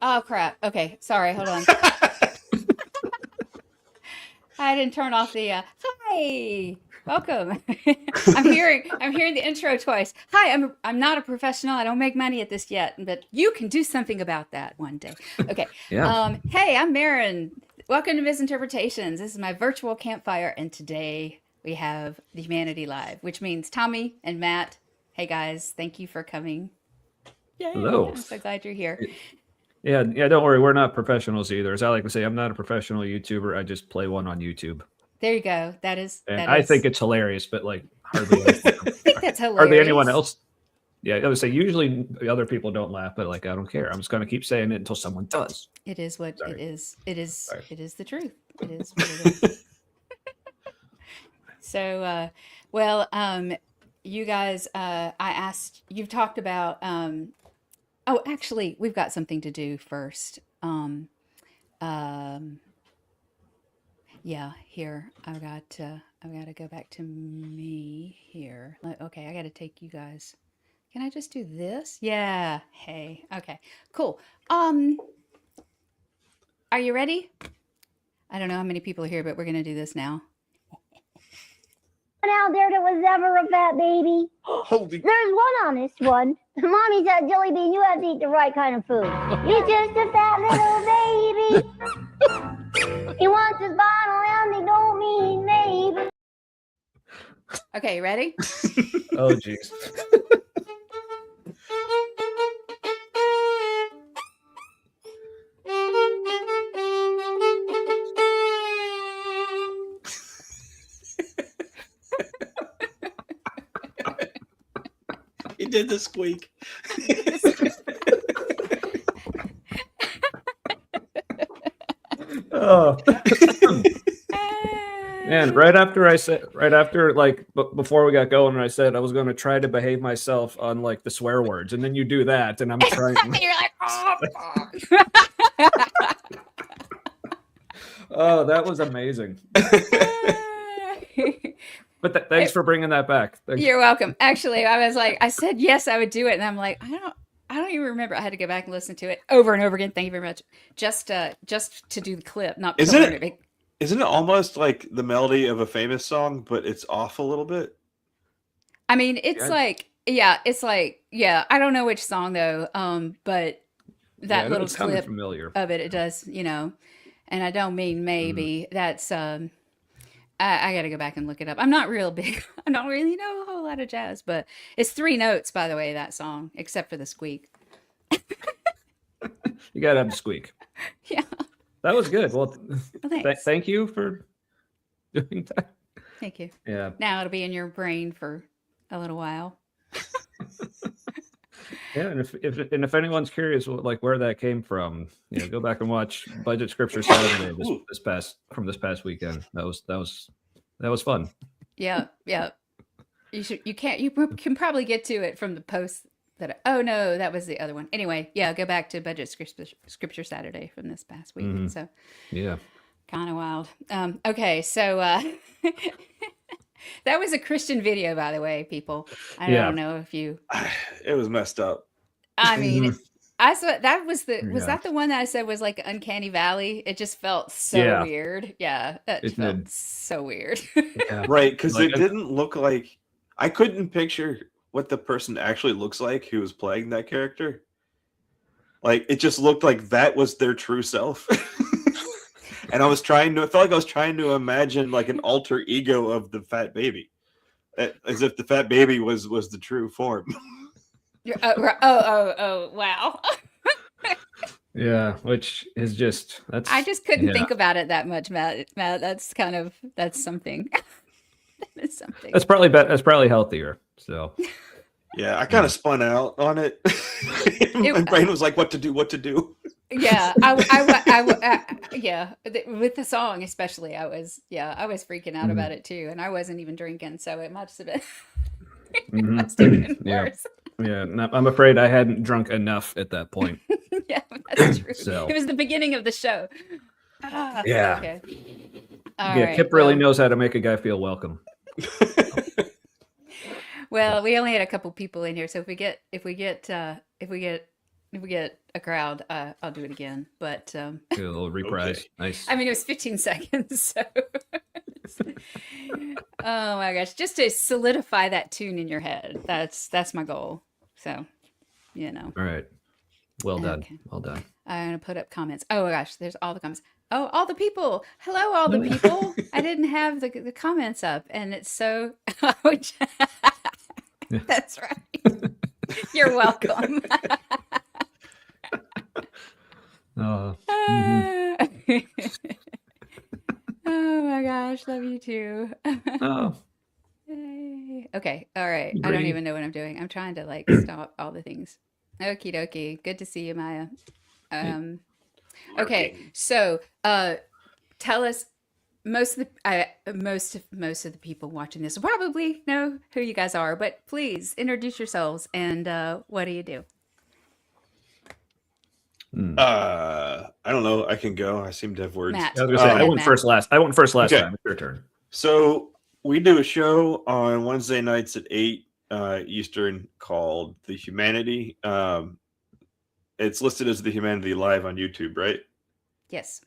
Oh crap. Okay, sorry. Hold on. I didn't turn off the hi. Welcome. I'm hearing the intro twice. Hi, I'm not a professional. I don't make money at this yet, but you can do something about that one day. Okay. Yeah. Hey, I'm Marin. Welcome to Ms.Interpretations. This is my virtual campfire, and today we have the Humanity Live, which means Tommy and Matt. Hey guys, thank you for coming. Yay! Hello. I'm so glad you're here. Yeah, yeah. Don't worry, we're not professionals either. As I like to say, I'm not a professional YouTuber. I just play one on YouTube, There you go. That is and that I think is. it's hilarious. But like I think that's hardly anyone hilarious. else. Yeah, I would say usually other people don't laugh, but like I don't care. I'm just gonna keep saying it until someone does. It is what it Sorry. is. It is. Sorry. It is the truth. It is what it is. So, well, you guys, I asked. You've talked about. Oh, actually, we've got something to do first. Um, yeah. Here, I've got to go back to me here. Okay, I got to take you guys. Can I just do this? Yeah. Hey. Okay. Cool. Um, are you ready? I don't know how many people are here, but we're gonna do this now. Out there that was ever a fat baby. Holy. There's one honest one. Mommy said, Jelly Bean, you have to eat the right kind of food. You're just a fat little baby. He wants his bottle and he don't mean maybe. Okay, you ready? Oh, jeez. He did the squeak. Oh. Man, right after like before we got going, I said I was going to try to behave myself on like the swear words, and then you do that, and I'm trying. You're like, oh. Oh, that was amazing. But thanks for bringing that back. Thanks. You're welcome. Actually, I was like, I said yes, I would do it, and I'm like, I don't even remember. I had to go back and listen to it over and over again. Thank you very much. Just to do the clip, not to Isn't learn it? Isn't it almost like the melody of a famous song, but it's off a little bit? I mean, it's Yeah. like, yeah. I don't know which song though. But that little it's kind of clip familiar. of it does, and I don't mean maybe. That's I got to go back and look it up. I'm not real big. I don't really know a whole lot of jazz, but it's 3 notes, by the way, that song, except for the squeak. You gotta have the squeak. Yeah. That was good. Well, Thanks. thank you for doing that. Thank you. Yeah. Now it'll be in your brain for a little while. Yeah, and if anyone's curious, like where that came from, go back and watch Budget Scripture Saturday this past weekend. That was fun. Yeah. You can probably get to it from the post oh no, that was the other one. Anyway, yeah, go back to Budget Scripture Saturday from this past weekend. So Yeah. kind of wild. Okay, so that was a Christian video, by the way, people. I don't know if you. It was messed up. I mean, I saw that was Yeah. that the one that I said was like Uncanny Valley? It just felt so weird. Yeah, that It felt did. so weird. Yeah. Right, because Like, it didn't look like... I couldn't picture what the person actually looks like who was playing that character. Like, it just looked like that was their true self. And I felt like I was trying to imagine like an alter ego of the fat baby. As if the fat baby was the true form. Oh, wow. Yeah, which is that's. I just couldn't think about it that much, Matt. That's something. That is something. That's probably healthier. So Yeah, I kind of spun out on it. My brain was like, what to do. Yeah, yeah. With the song, especially, I was freaking out about it too, and I wasn't even drinking, so it must have been, it must have been worse. Yeah, I'm afraid I hadn't drunk enough at that point. Yeah, that's true. So. It was the beginning of the show. Yeah. Okay. Kip really knows how to make a guy feel welcome. Well, we only had a couple people in here, so if we get a crowd, I'll do it again. But Do a little reprise. Okay. Nice. I mean, it was 15 seconds, so. Oh my gosh, just to solidify that tune in your head. That's my goal. So, you know. All right. Well done. Okay. Well done. I'm gonna put up comments. Oh my gosh, there's all the comments. Oh, all the people. Hello, all the people. I didn't have the comments up, and it's so. That's right. You're welcome. Mhm. Oh my gosh, love you too. Oh, Yay. Okay, all right. I don't Agree. even know what I'm doing. I'm trying to like stop all the things. Okie dokie. Good to see you, Maya. Okay, Lurking. so tell us. Most of the people watching this will probably know who you guys are, but please introduce yourselves and what do you do? I don't know. I can go. I seem to have words. Matt. I was gonna say, Go I ahead, went Matt. first last. I went first last Okay. time. It's your turn. So we do a show on Wednesday nights at 8 Eastern called The Humanity. It's listed as The Humanity Live on YouTube, right? Yes.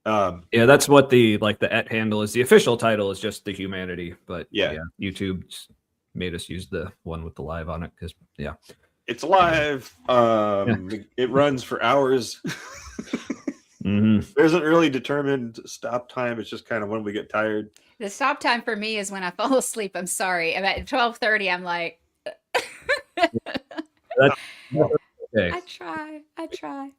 Yeah, that's what the @ handle is. The official title is just The Humanity, but Yeah. YouTube made us use the one with the live on it because It's live. It runs for hours. Mhm. There isn't really determined stop time. It's just kind of when we get tired. The stop time for me is when I fall asleep. I'm sorry. About 12:30, I'm like, That's okay. I try.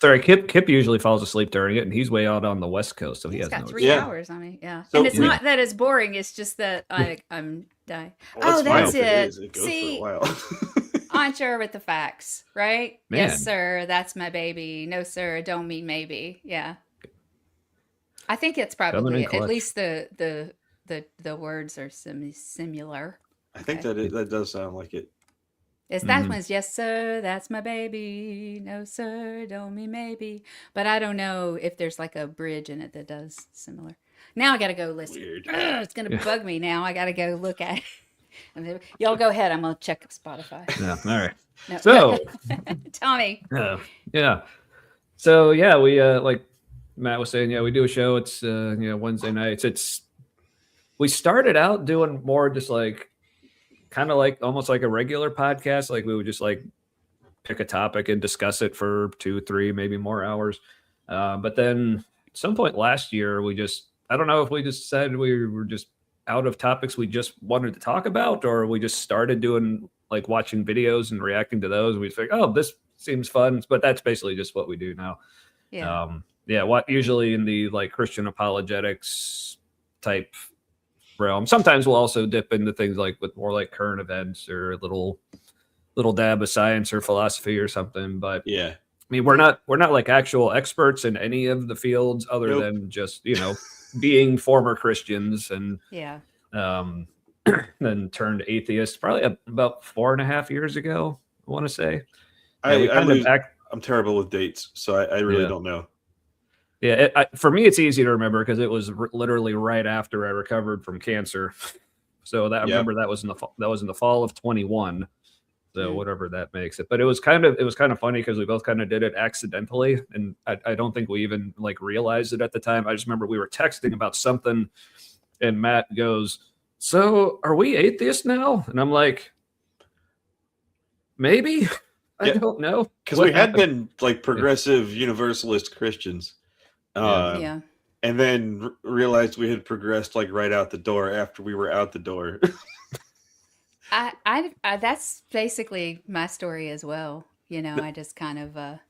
Sorry, Kip usually falls asleep during it, and he's way out on the West Coast, so he He's has got no 3 excuse. Yeah. hours on me. Yeah. So- And it's Yeah. not that it's boring. It's just that I'm dying. Well, Oh, that's fine if it. is. It goes See, for a while. Aren't with the facts, right? Man. Yes, sir. That's my baby. No, sir. Don't mean maybe. Yeah. I think it's Coming probably in clutch. at least the words are similar. I think Okay. that does sound like it. It's that Mhm. one's yes, sir. That's my baby. No, sir. Don't mean maybe. But I don't know if there's like a bridge in it that does similar. Now I gotta go listen. Weird. Ugh, it's gonna Yeah. bug me now. I gotta go look at it. And then- y'all go ahead. I'm gonna check Spotify. Yeah. All right. No. So, Tommy. yeah. So yeah, we like Matt was saying, we do a show. It's Wednesday nights. We started out doing more just like kind of like almost like a regular podcast. Like we would just like pick a topic and discuss it for 2, 3, maybe more hours. But then at some point last year, I don't know if we just said we were just out of topics we just wanted to talk about, or we just started doing like watching videos and reacting to those. We think, oh, this seems fun, but that's basically just what we do now. Yeah. What usually in the like Christian apologetics type realm. Sometimes we'll also dip into things like with more like current events or a little dab of science or philosophy or something. But Yeah. I mean, we're not like actual experts in any of the fields other Nope. than just being former Christians and Yeah. then turned atheist probably about 4.5 years ago. I want to say. Yeah, we I'm terrible with dates, so I really don't know. Yeah, for me, it's easy to remember because it was literally right after I recovered from cancer. So I remember that was in the fall of 21. So whatever that makes it, but it was kind of funny because we both kind of did it accidentally, and I don't think we even like realized it at the time. I just remember we were texting about something, and Matt goes, "So are we atheists now?" And I'm like, "Maybe." I don't know, because we had been like progressive universalist Christians, Yeah. and then realized we had progressed like right out the door after we were out the door. I that's basically my story as well. I just kind of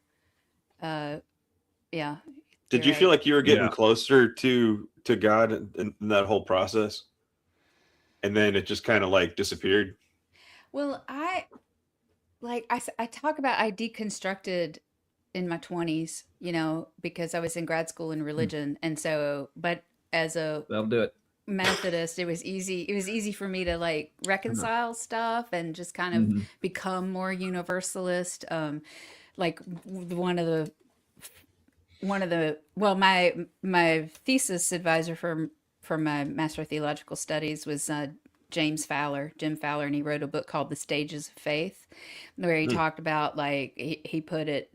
yeah. Did you're you feel right. like you were getting Yeah. closer to God in that whole process, and then it just kind of like disappeared? Well, I talk about I deconstructed in my 20s, because I was in grad school in religion, and so but as a That'll do it. Methodist, it was easy for me to like reconcile stuff and just kind of Mhm. become more universalist. Like one of the my thesis advisor for my Master of Theological Studies was Jim Fowler, and he wrote a book called The Stages of Faith, where he talked about like he put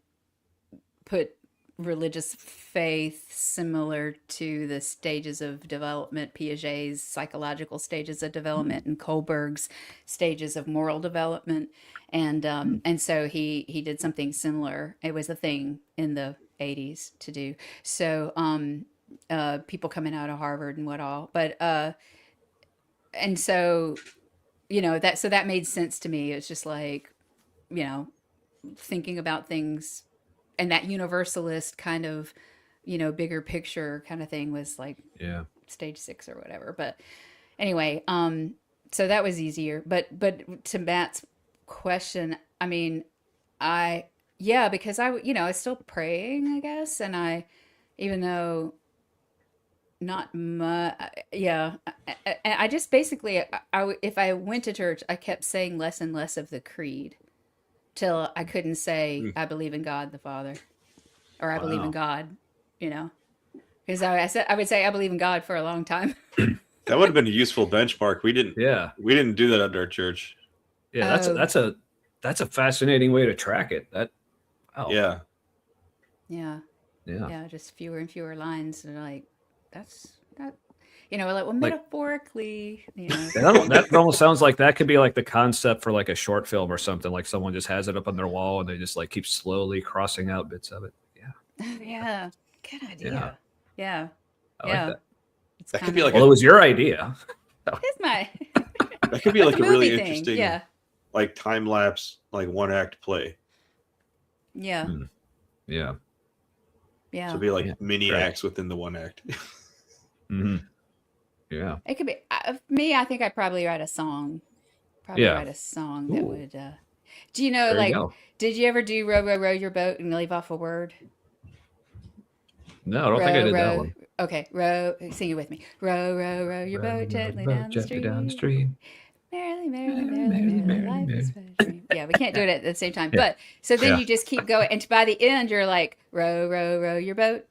religious faith similar to the stages of development, Piaget's psychological stages of development and Kohlberg's stages of moral development. And so he did something similar. It was a thing in the 80s to do. So people coming out of Harvard and what all. But and so that made sense to me. It's just like, thinking about things, and that universalist kind of, bigger picture kind of thing was like stage 6 or whatever. But anyway, so that was easier. But to Matt's question, I mean, because I was still praying, I guess, and even though not much, I just basically, if I went to church, I kept saying less and less of the creed till I couldn't say I believe in God the Father, or I believe in God, because I would say I believe in God for a long time. That would have been a useful benchmark. We didn't do that at our church. Yeah, that's a fascinating way to track it. Yeah, just fewer and fewer lines, and like that's that. Like, metaphorically, that almost sounds like that could be like the concept for like a short film or something. Like someone just has it up on their wall and they just like keep slowly crossing out bits of it. Yeah, good idea. Yeah, I like that. That could be like it was your idea. It's my. That could be like a really thing. interesting, like time lapse, like 1-act play. Yeah. Yeah. Yeah. So it'd be like mini acts within the 1 act. Mm-hmm. Yeah. It could be me. I think I'd probably write a song. Write a song that would. Do you know? Like, did you ever do row, row, row your boat and leave off a word? No, I don't think I did that one. Okay, row. Sing it with me. Row, row, row your boat gently down the stream. Merrily, merrily, merrily, merrily, life is but a dream. Yeah, we can't do it at the same time. But so then you just keep going, and by the end, you're like, row, row, row your boat.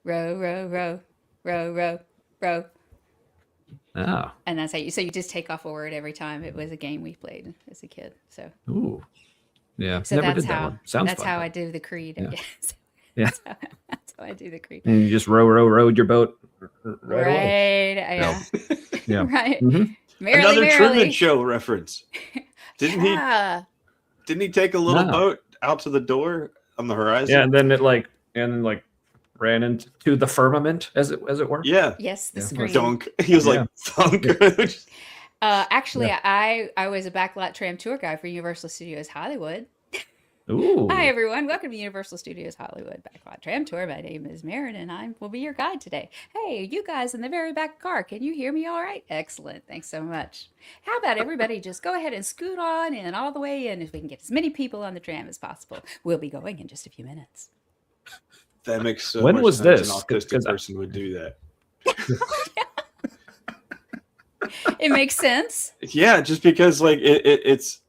Row, row, row, row, row, row. Oh. And that's how you just take off a word every time. It was a game we played as a kid. So. Ooh. Yeah. So never that's did that how. one. Sounds that's fun, how I do the creed. Yeah. I guess. Yeah. That's how I do the creed. And you just rowed your boat right away. Yeah. Yeah. Right. Mm-hmm. Another Truman Show reference. Didn't he take a little boat out to the door on the horizon? Yeah, and then it ran into the firmament, as it were. Yeah. Yes, the screen. Dunk. He was like thunk. Actually, I was a backlot tram tour guide for Universal Studios Hollywood. Ooh. Hi everyone, welcome to Universal Studios Hollywood Backlot Tram Tour. My name is Marin and I will be your guide today. Hey, you guys in the very back car, can you hear me all right? Excellent, thanks so much. How about everybody just go ahead and scoot on in all the way in if we can get as many people on the tram as possible. We'll be going in just a few minutes. That makes so when much was sense. this? An autistic person would do that. It makes sense. Yeah, just because like it's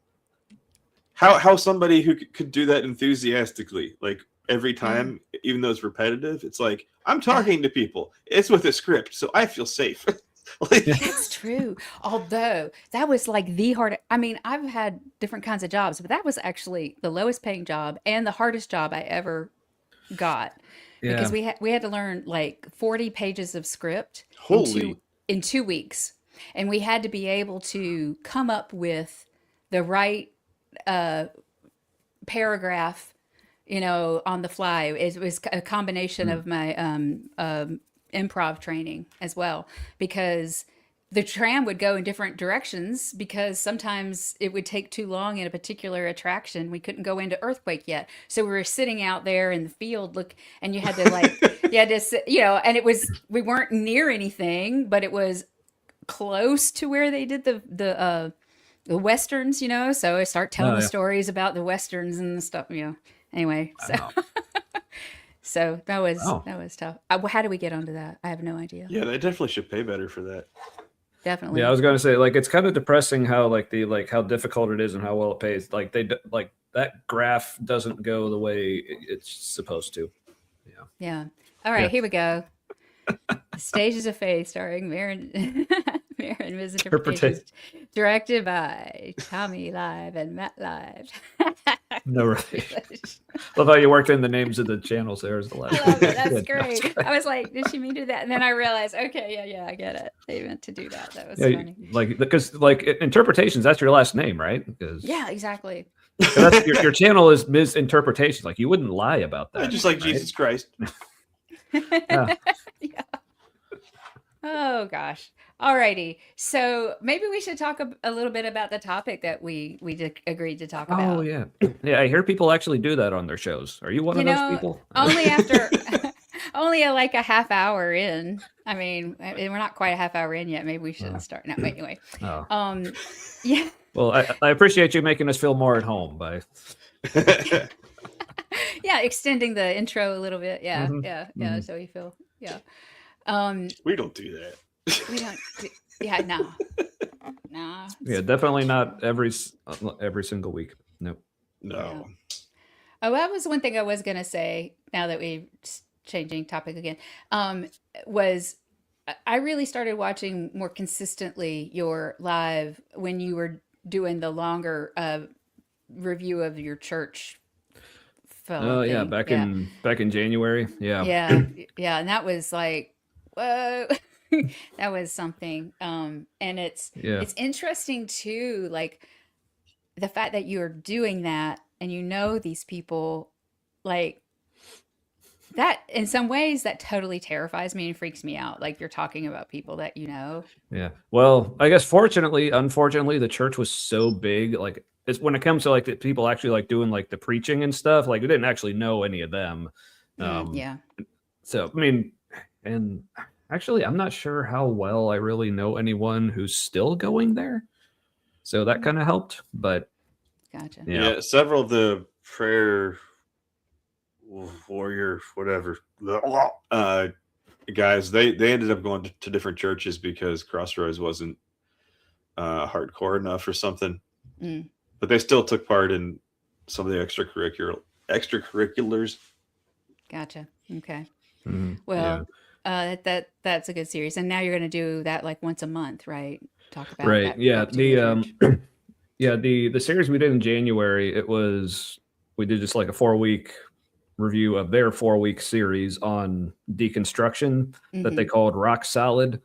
how somebody who could do that enthusiastically, like every time, even though it's repetitive, it's like, I'm talking to people. It's with a script, so I feel safe. That's true. Although that was like the hardest. I mean, I've had different kinds of jobs, but that was actually the lowest paying job and the hardest job I ever got. Yeah. Because we had to learn like 40 pages of script in 2 weeks. And we had to be able to come up with the right paragraph, on the fly. It was a combination of my improv training as well, because the tram would go in different directions because sometimes it would take too long in a particular attraction. We couldn't go into Earthquake yet. So we were sitting out there in the field, and you had to sit, and we weren't near anything, but it was close to where they did the Westerns, so I start telling the stories about the Westerns and stuff, anyway, so so that was tough. How do we get onto that? I have no idea. Yeah, they definitely should pay better for that. Definitely. Yeah, I was going to say, like, it's kind of depressing how how difficult it is and how well it pays. Like that graph doesn't go the way it's supposed to. Yeah. All right, here we go. Stages of Faith, starring Marin and Ms.Interpretations, directed by Tommy Live and Matt Live. No relation. Love how you worked in the names of the channels there as the last. I love it. That's Good. great. I was like, did she mean to do that? And then I realized, okay, yeah, I get it. They meant to do that. That was Yeah, funny. like because like Interpretations, that's your last name, right? Because Yeah, exactly. that's, your channel is Ms.Interpretations. Like you wouldn't lie about that. I just like right? Jesus Christ. Yeah. Yeah. Oh gosh. Alrighty. So maybe we should talk a little bit about the topic that we agreed to talk about. Oh yeah, yeah. I hear people actually do that on their shows. Are you one of those people? Only after only like a half hour in. I mean, we're not quite a half hour in yet. Maybe we shouldn't start now. Anyway. Oh. Yeah. Well, I appreciate you making us feel more at home by. Yeah, extending the intro a little bit. Yeah, Mhm, yeah. mhm. So we feel, yeah. We don't do that. We don't. Yeah, no. Yeah, definitely not every single week. Nope. No. Oh, that was one thing I was gonna say. Now that we're changing topic again, was I really started watching more consistently your live when you were doing the longer review of your church film. Oh yeah, back in January. Yeah. Yeah, and that was like, whoa. That was something. And it's interesting too, like the fact that you're doing that and you know these people, like that in some ways that totally terrifies me and freaks me out. Like you're talking about people that you know. Yeah. Well, I guess unfortunately, the church was so big. Like it's when it comes to like the people actually like doing like the preaching and stuff. Like we didn't actually know any of them. Yeah. So I mean, and actually, I'm not sure how well I really know anyone who's still going there. So that kind of helped, but Gotcha. Yeah, several of the prayer warrior, whatever, guys, they ended up going to different churches because Crossroads wasn't hardcore enough or something. But they still took part in some of the extracurriculars. Gotcha. Okay. Mm-hmm. Well, that's a good series, and now you're going to do that like once a month, right? Talk about right. that Yeah. church. The series we did in January, we did just like a 4-week review of their 4-week series on deconstruction that they called Rock Solid,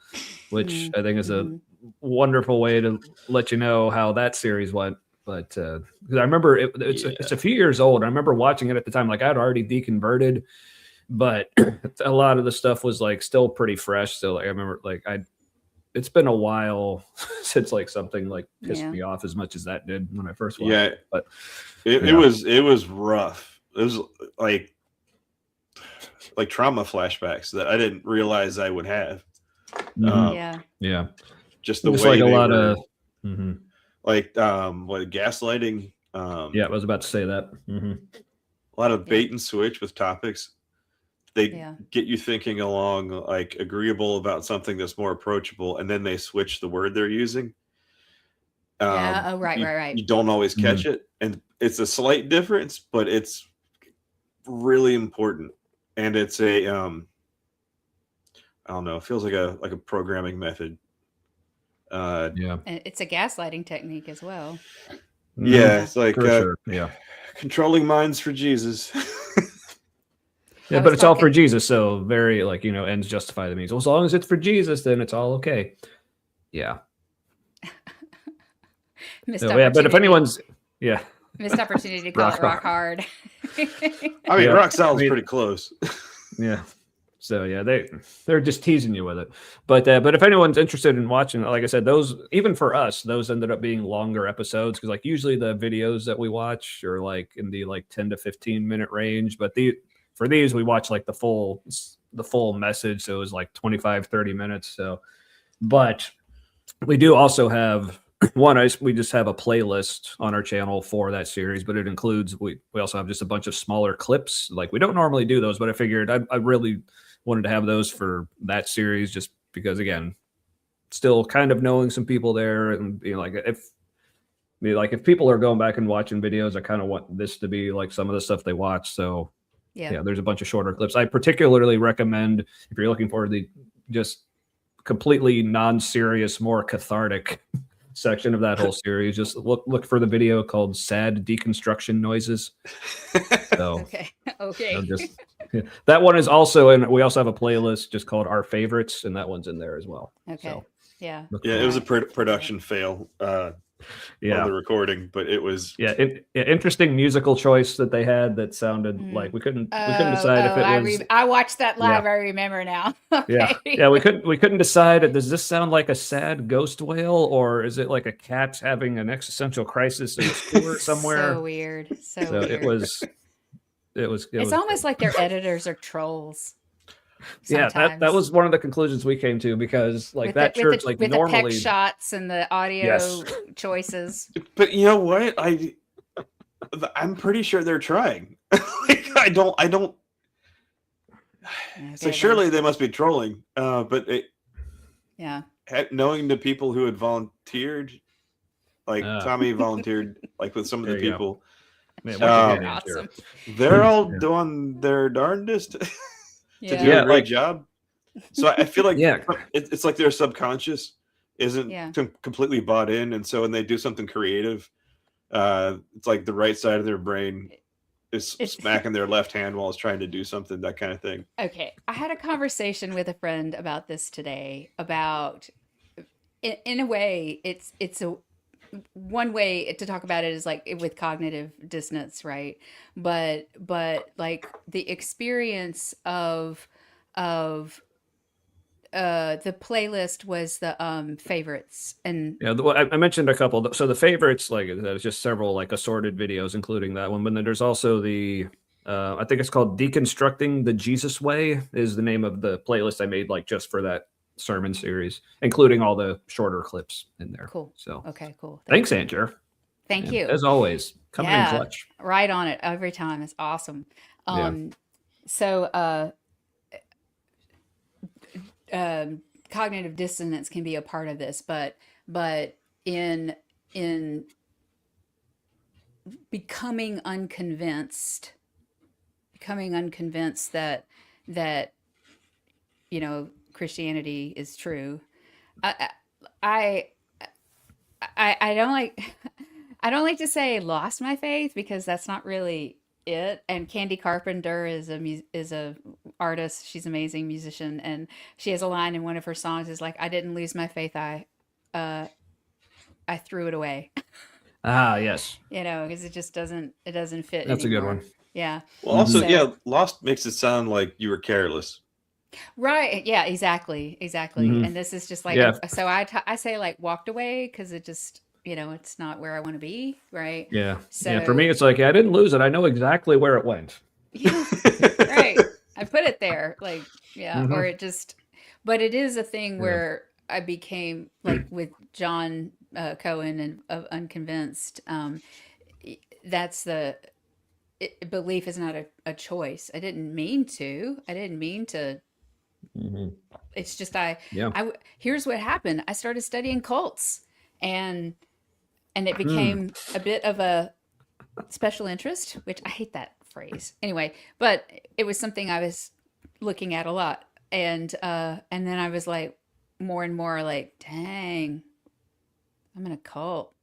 which I think is a wonderful way to let you know how that series went. But I remember it's a few years old. I remember watching it at the time, like I'd already deconverted, but a lot of the stuff was like still pretty fresh. So like, I remember like it's been a while since like something like pissed me off as much as that did when I first watched it. But it was rough. It was like trauma flashbacks that I didn't realize I would have. Yeah. Just the just way like a lot were, of like gaslighting. Yeah, I was about to say that. A lot of bait and switch with topics. They get you thinking along like agreeable about something that's more approachable, and then they switch the word they're using. Right. You don't always catch it, and it's a slight difference, but it's really important. And it's a I don't know, it feels like a programming method. And it's a gaslighting technique as well. Yeah, it's like sure. controlling minds for Jesus. Yeah, but it's all for Jesus, so very like ends justify the means. Well, as long as it's for Jesus, then it's all okay. Yeah. But if anyone's missed opportunity to call it rock hard. I mean, rock solid's pretty close. Yeah. So yeah, they're just teasing you with it. But if anyone's interested in watching, like I said, those even for us, those ended up being longer episodes because like usually the videos that we watch are like in the like 10 to 15 minute range, but for these we watch like the full message, so it was like 25-30 minutes. So, but we do also have we just have a playlist on our channel for that series, but it includes we also have just a bunch of smaller clips. Like we don't normally do those, but I figured I really wanted to have those for that series just because again, still kind of knowing some people there, and if people are going back and watching videos, I kind of want this to be like some of the stuff they watch. So yeah, there's a bunch of shorter clips. I particularly recommend if you're looking for just completely non-serious, more cathartic section of that whole series. Just look for the video called "Sad Deconstruction Noises." So Okay. just that one is also in. We also have a playlist just called "Our Favorites," and that one's in there as well. Okay. So Yeah. Yeah, it was a production fail on the recording, but it was interesting musical choice that they had that sounded like we couldn't decide if it was. I watched that live. I remember now. Okay. Yeah, we couldn't decide. Does this sound like a sad ghost whale, or is it like a cat having an existential crisis in a sewer somewhere? So weird. So weird. It was. It's almost like their editors are trolls. Sometimes. Yeah, that was one of the conclusions we came to, because like with church, with normally the peck shots and the audio choices. But you know what? I'm pretty sure they're trying. Like, I don't. Okay, so surely they must be trolling. But knowing the people who had volunteered, like Tommy volunteered, like with some of the people. Man, awesome. They're all doing their darndest to do a great job. So I feel like it's like their subconscious isn't completely bought in, and so when they do something creative, it's like the right side of their brain is smacking their left hand while it's trying to do something, that kind of thing. Okay, I had a conversation with a friend about this today. About, in a way, it's a. One way to talk about it is like with cognitive dissonance, right? But like the experience of the playlist was the favorites, and I mentioned a couple. So the favorites, like there's just several like assorted videos, including that one. But then there's also the I think it's called "Deconstructing the Jesus Way" is the name of the playlist I made like just for that sermon series, including all the shorter clips in there. Cool. So okay, cool. Thanks, Andrew. Thank you. As always, coming in clutch. Right on it every time. It's awesome. So cognitive dissonance can be a part of this, but in becoming unconvinced that Christianity is true. I don't like I don't like to say lost my faith, because that's not really it. And Candy Carpenter is a artist. She's an amazing musician, and she has a line in one of her songs is like, "I didn't lose my faith. I threw it away." Yes. Because it just doesn't fit. That's anymore. A good one. Yeah. Well, also, lost makes it sound like you were careless. Right. Yeah, exactly. Mm-hmm. And this is just like, so I say like walked away, because it just, it's not where I want to be. Right. Yeah. So for me, it's like, I didn't lose it. I know exactly where it went. Yeah. Right. I put it there. Like, or it just, but it is a thing where I became like with John Cohen and of Unconvinced. That's belief is not a choice. I didn't mean to. Mm-hmm. It's just here's what happened. I started studying cults, and it became a bit of a special interest, which I hate that phrase anyway, but it was something I was looking at a lot, and then I was like more and more like, dang, I'm in a cult.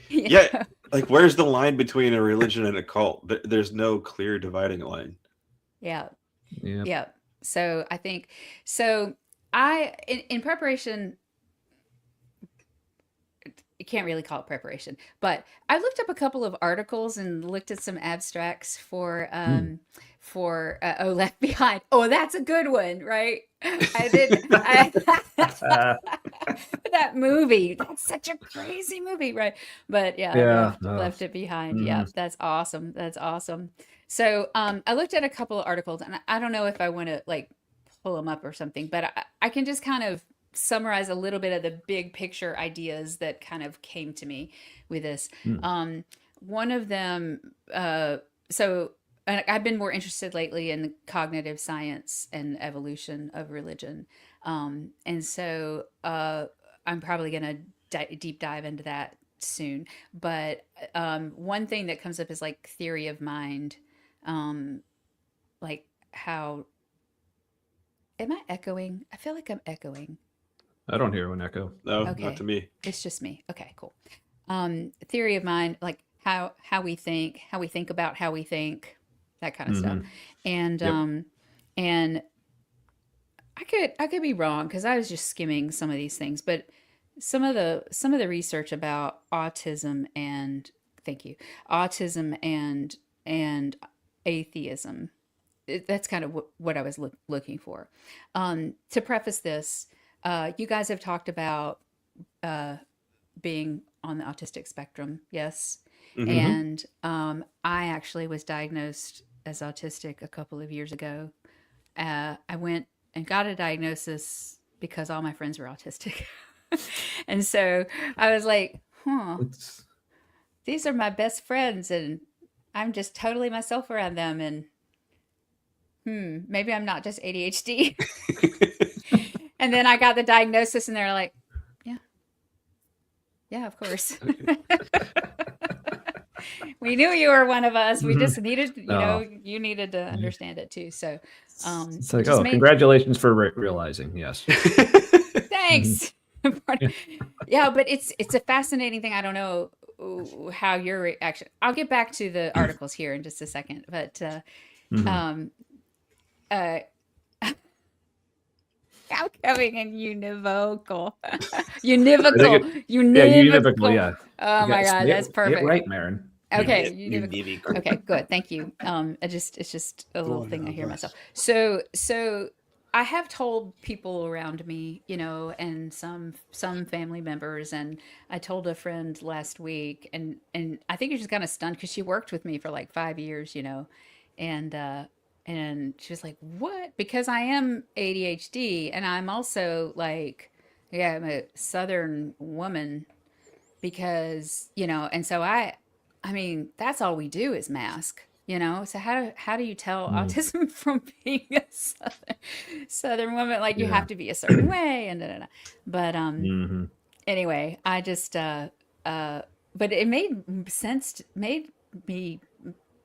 Yeah. Like, where's the line between a religion and a cult? There's no clear dividing line. Yeah. So I think, in preparation, you can't really call it preparation, but I looked up a couple of articles and looked at some abstracts for Left Behind. Oh, that's a good one, right? That movie, that's such a crazy movie, right? But Left It Behind. Mm-hmm. Yeah, that's awesome. So I looked at a couple of articles, and I don't know if I want to like pull them up or something, but I can just kind of summarize a little bit of the big picture ideas that kind of came to me with this. One of them, and I've been more interested lately in the cognitive science and evolution of religion. And so I'm probably going to deep dive into that soon. But one thing that comes up is like theory of mind, like how am I echoing? I feel like I'm echoing. I don't hear an echo. No, Okay. not to me. It's just me. Okay, cool. Theory of mind, like how we think, about how we think, that kind of stuff. Mhm. And Yep. and I could be wrong because I was just skimming some of these things, but some of the research about autism and thank you, autism and atheism. That's kind of what I was looking for. To preface this, you guys have talked about uh, being on the autistic spectrum, yes, Mhm. Mhm. and I actually was diagnosed as autistic a couple of years ago. I went and got a diagnosis because all my friends were autistic. And so I was like, huh, It's these are my best friends and I'm just totally myself around them. And maybe I'm not just ADHD. And then I got the diagnosis and they're like, yeah, yeah, of course. We knew you were one of us. We just Mhm. needed, Oh, you needed to understand it too. So it's it like, just oh, made congratulations for realizing. Yes. Mhm. thanks. Yeah. Yeah, but it's a fascinating thing. I don't know how your reaction. I'll get back to the articles here in just a second, but Mhm. um, uh, I'm coming in univocal, I think it. Yeah, univocal. univocal. Yeah. Oh You my got God, say that's it perfect. right, Marin. Yeah. Okay, You univocal. nitty. Okay, good. Thank you. It's just a little One thing I of hear myself. us. So I have told people around me, and some family members, and I told a friend last week, and I think she's kind of stunned because she worked with me for like 5 years, and and she was like, "What?" Because I am ADHD, and I'm also like, yeah, I'm a Southern woman because and so I mean that's all we do is mask, so how do you tell Mm. autism from being a southern woman, like you Yeah. have to be a certain way and da, da, da. But Mhm. anyway, I just uh but it made me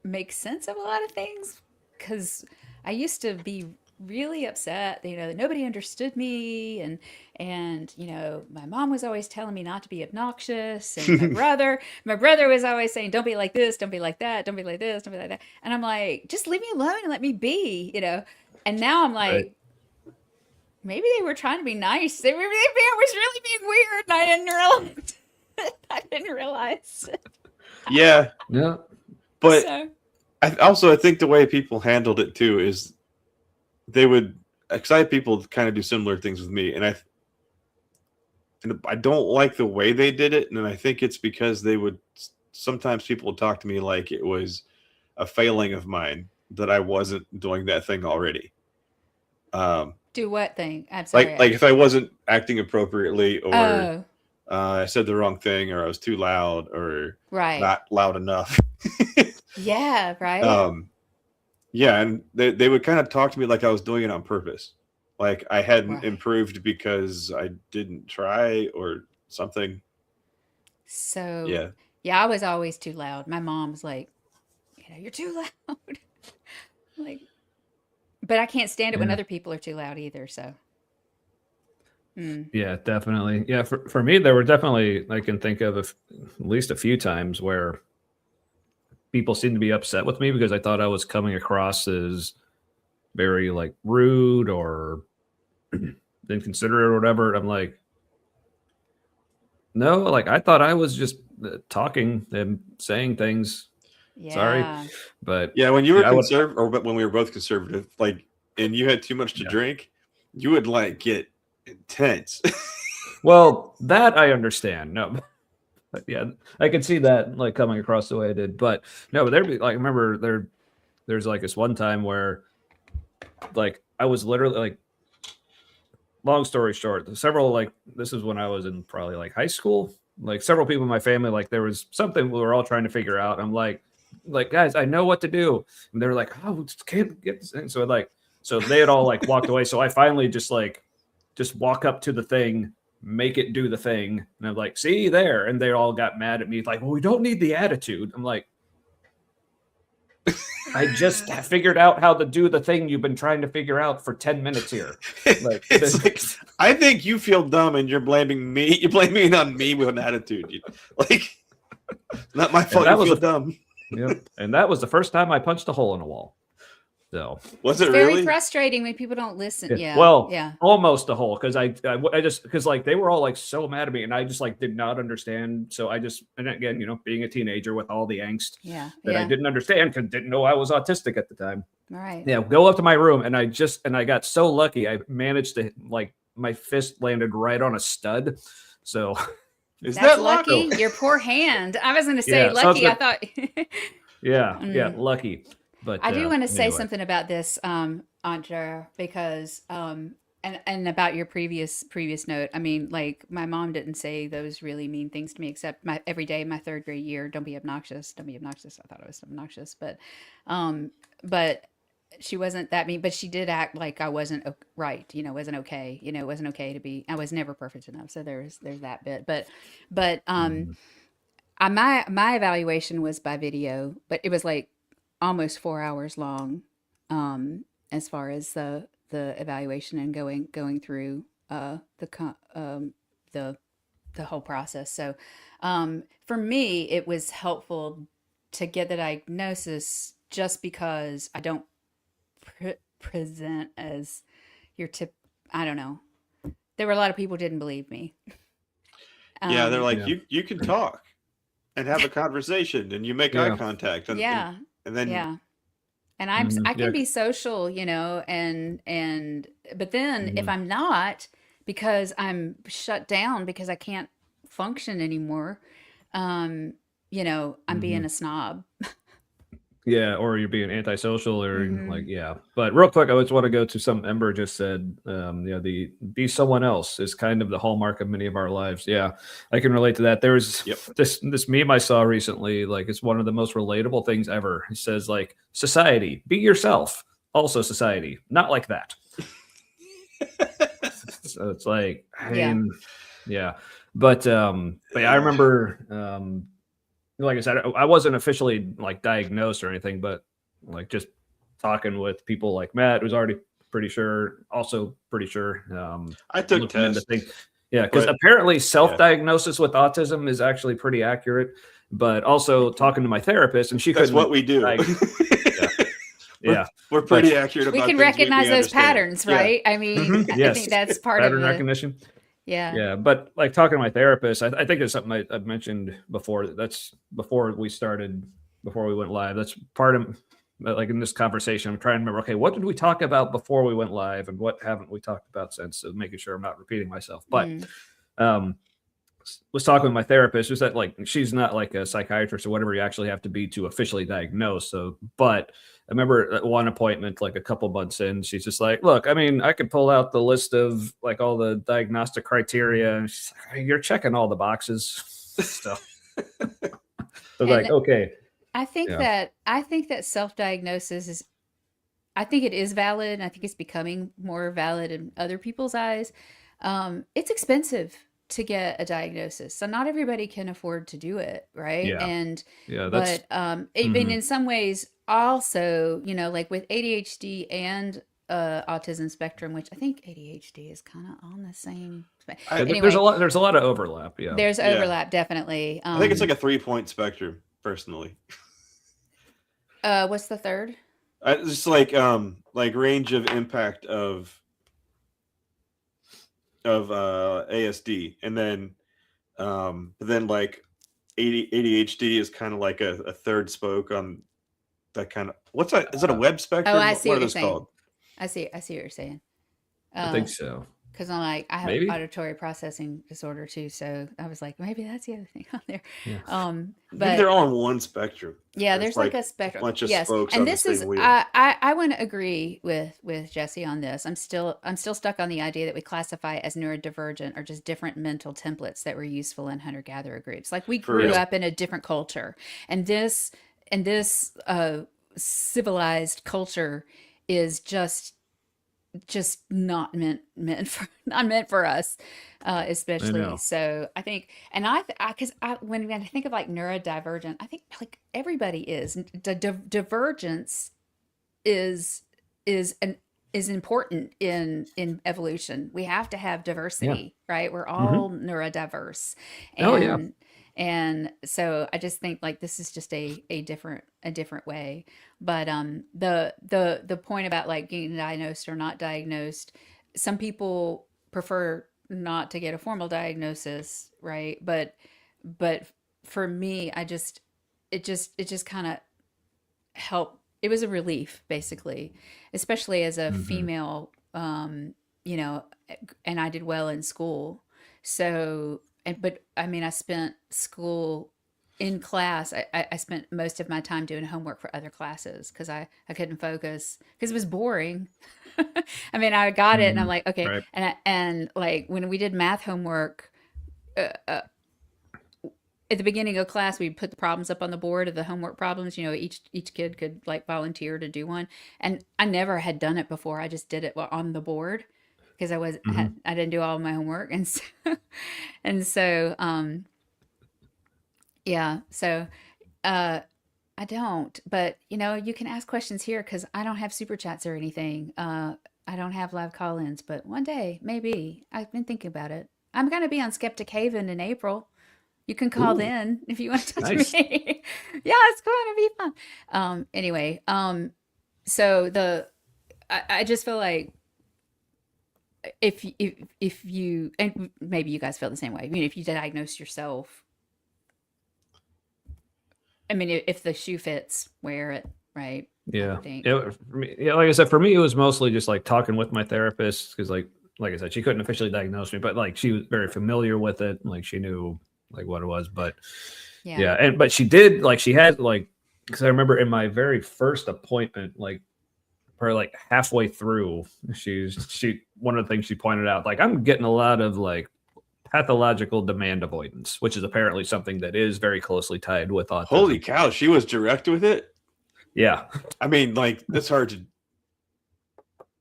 make sense of a lot of things because I used to be really upset, that nobody understood me, and my mom was always telling me not to be obnoxious, and my brother was always saying, don't be like this, don't be like that, don't be like this, don't be like that, and I'm like, just leave me alone and let me be. And now I'm Right. like, maybe they were trying to be nice. Maybe I was really being weird, and I didn't realize. I didn't realize. Yeah, Yeah. but So I think the way people handled it too is they would. Because I have people kind of do similar things with me, and I don't like the way they did it, and I think it's because they would sometimes people would talk to me like it was a failing of mine that I wasn't doing that thing already. Um, do what thing? I'm like sorry. like if I wasn't acting appropriately, or Oh, I said the wrong thing, or I was too loud, or right. not loud enough. Yeah, right? um, yeah, and they would kind of talk to me like I was doing it on purpose, like I hadn't Right. improved because I didn't try or something. So, Yeah. yeah, I was always too loud. My mom's like, you're too loud. Like, but I can't stand it when Yeah. other people are too loud either. So, mm, Yeah, definitely. Yeah, for me, there were definitely I can think of at least a few times where people seemed to be upset with me because I thought I was coming across as very like rude or inconsiderate or whatever. I'm like, no, like I thought I was just talking and saying things. Sorry, yeah. but Yeah, when you were yeah, I would. conservative, or when we were both conservative, like, and you had too much to Yeah. drink, you would like get intense. Well, that I understand. No, but yeah, I could see that like coming across the way I did. But no, but there'd be like, I remember there's like this one time where like I was literally like, long story short, several like this is when I was in probably like high school. Like several people in my family, like there was something we were all trying to figure out. I'm like guys, I know what to do, and they're like, oh, we just can't get this thing. So they had all like walked away. So I finally just walk up to the thing, make it do the thing, and I'm like, see there, and they all got mad at me, like, well, we don't need the attitude. I'm like, I just figured out how to do the thing you've been trying to figure out for 10 minutes here. Like, It's like, I think you feel dumb and you're blaming me. You're blaming it on me with an attitude. Like, not my fault you feel dumb. Yep. And that was the first time I punched a hole in a wall. So was it's it very really frustrating when people don't listen. Yeah. Well, yeah. almost a hole, because I just, because like they were all like so mad at me and I just like did not understand. So I just, and again, you know, being a teenager with all the angst that I didn't understand because didn't know I was autistic at the time. All right. Yeah. Go up to my room and I got so lucky. I managed to, like, my fist landed right on a stud. So is That's that lucky? Your poor hand. I was going to say Yeah, lucky. so I thought. yeah, lucky. But I do want to say anyway. something about this, Andrea, because and about your previous note. I mean, like my mom didn't say those really mean things to me, except every day my third grade year. Don't be obnoxious. Don't be obnoxious. I thought I was obnoxious, but she wasn't that mean. But she did act like I wasn't right. You know, wasn't okay. You know, it wasn't okay to be. I was never perfect enough. So there's that bit. But my evaluation was by video, but it was like almost 4 hours long, as far as the evaluation and going through the whole process. So for me, it was helpful to get the diagnosis just because I don't present as your tip. I don't know. There were a lot of people who didn't believe me. Yeah, they're like, Yeah. you can talk and have a conversation and you make eye contact. And, yeah. And then and I can be social, you know, but then if I'm not, because I'm shut down because I can't function anymore, you know, I'm being a snob. Yeah, or you're being antisocial, or like, yeah. But real quick, I just want to go to something Ember just said. You know, the be someone else is kind of the hallmark of many of our lives. Yeah, I can relate to that. There's this meme I saw recently. Like, it's one of the most relatable things ever. It says like, society, be yourself. Also, society, not like that. So it's like, I mean, yeah. But yeah, I remember. Like I said, I wasn't officially like diagnosed or anything, but like just talking with people like Matt, who's already also pretty sure. I took tests. Yeah, because apparently self-diagnosis with autism is actually pretty accurate. But also talking to my therapist, and that's what we do. We're pretty accurate. We can recognize those patterns, right? I mean, I think that's part pattern of the recognition. Yeah. But like talking to my therapist, I think it's something I've mentioned before. That's before we went live. That's part of, like, in this conversation, I'm trying to remember, okay, what did we talk about before we went live and what haven't we talked about since? So making sure I'm not repeating myself. But was talking with my therapist, was that like, she's not like a psychiatrist or whatever you actually have to be to officially diagnose. So, but I remember at one appointment, like a couple months in, she's just like, look, I mean, I could pull out the list of like all the diagnostic criteria. And she's like, you're checking all the boxes. So I was like, okay. I think that self-diagnosis is, I think it is valid. And I think it's becoming more valid in other people's eyes. It's expensive to get a diagnosis. So not everybody can afford to do it. Right. Yeah. And, that's, even in some ways also, you know, like with ADHD and autism spectrum, which I think ADHD is kind of on the same. Anyway, there's a lot of overlap. Yeah. There's overlap. Definitely. I think it's like a 3-point spectrum personally. What's the third? It's like range of impact of ASD, and then like ADHD is kind of like a third spoke on that kind of, what's that? Is it a web spectrum? Oh, I see what are you're those saying. called? I see what you're saying. I think so. Because I'm like, I have Maybe? auditory processing disorder too, so I was like, maybe that's the other thing on there. Yeah. But Maybe they're all on one spectrum. yeah, there's like a spectrum. Bunch of Yes, spokes and on this the is same wheel. I want to agree with Jesse on this. I'm still stuck on the idea that we classify as neurodivergent or just different mental templates that were useful in hunter-gatherer groups. Like we grew up in a different culture, and this civilized culture is just just not meant for us, especially. know. So I think, and because when I think of like neurodivergent, I think like everybody is. Divergence is is an is important in evolution. We have to have Yeah. diversity, right? We're Hmm. all neurodiverse, Oh yeah. and so I just think like this is just a different way. But the point about like getting diagnosed or not diagnosed, some people prefer not to get a formal diagnosis, right? But for me, it just kind of help. It was a relief, basically, especially as a Hmm. female, you know, and I did well in school. So, but I mean, I spent school in class. I spent most of my time doing homework for other classes because I couldn't focus because it was boring. I mean, I got it and I'm Hmm. like, okay. Right. And like when we did math homework, uh, at the beginning of class we put the problems up on the board of the homework problems, each kid could like volunteer to do one, and I never had done it before. I just did it on the board because Hmm. I didn't do all my homework, and so and so yeah, so uh I don't, but you can ask questions here because I don't have super chats or anything. I don't have live call-ins, but one day maybe. I've been thinking about it. I'm gonna be on Skeptic Haven in April. You can call Ooh, then if you want to talk to nice. me. Yeah, it's going to be fun. Anyway, so I just feel like if you, and maybe you guys feel the same way. I mean, if you diagnose yourself, I mean, if the shoe fits, wear it, right? I Yeah. think. Yeah. For me, yeah. Like I said, for me, it was mostly just like talking with my therapist because, like I said, she couldn't officially diagnose me, but like she was very familiar with it. Like she knew like what it was. But Yeah. yeah, but she did like she had like because I remember in my very first appointment, like probably like halfway through, she one of the things she pointed out, like I'm getting a lot of like pathological demand avoidance, which is apparently something that is very closely tied with Holy autism. cow, she was direct with it. Yeah. I mean, like that's hard to.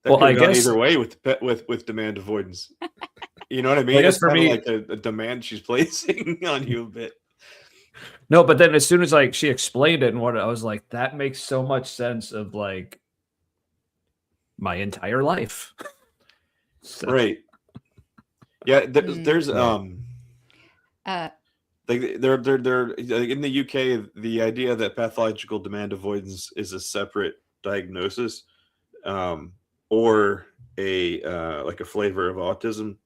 That Well, could I have gone guess either way with demand avoidance. You know what I I mean? guess It's for kind of me, like a demand she's placing on you a bit. no, but then as soon as like she explained it and what I was like, that makes so much sense of like my entire life. So, Right. Yeah. Mm. There's yeah. Uh, like they're like in the UK, the idea that pathological demand avoidance is a separate diagnosis, um, or a like a flavor of autism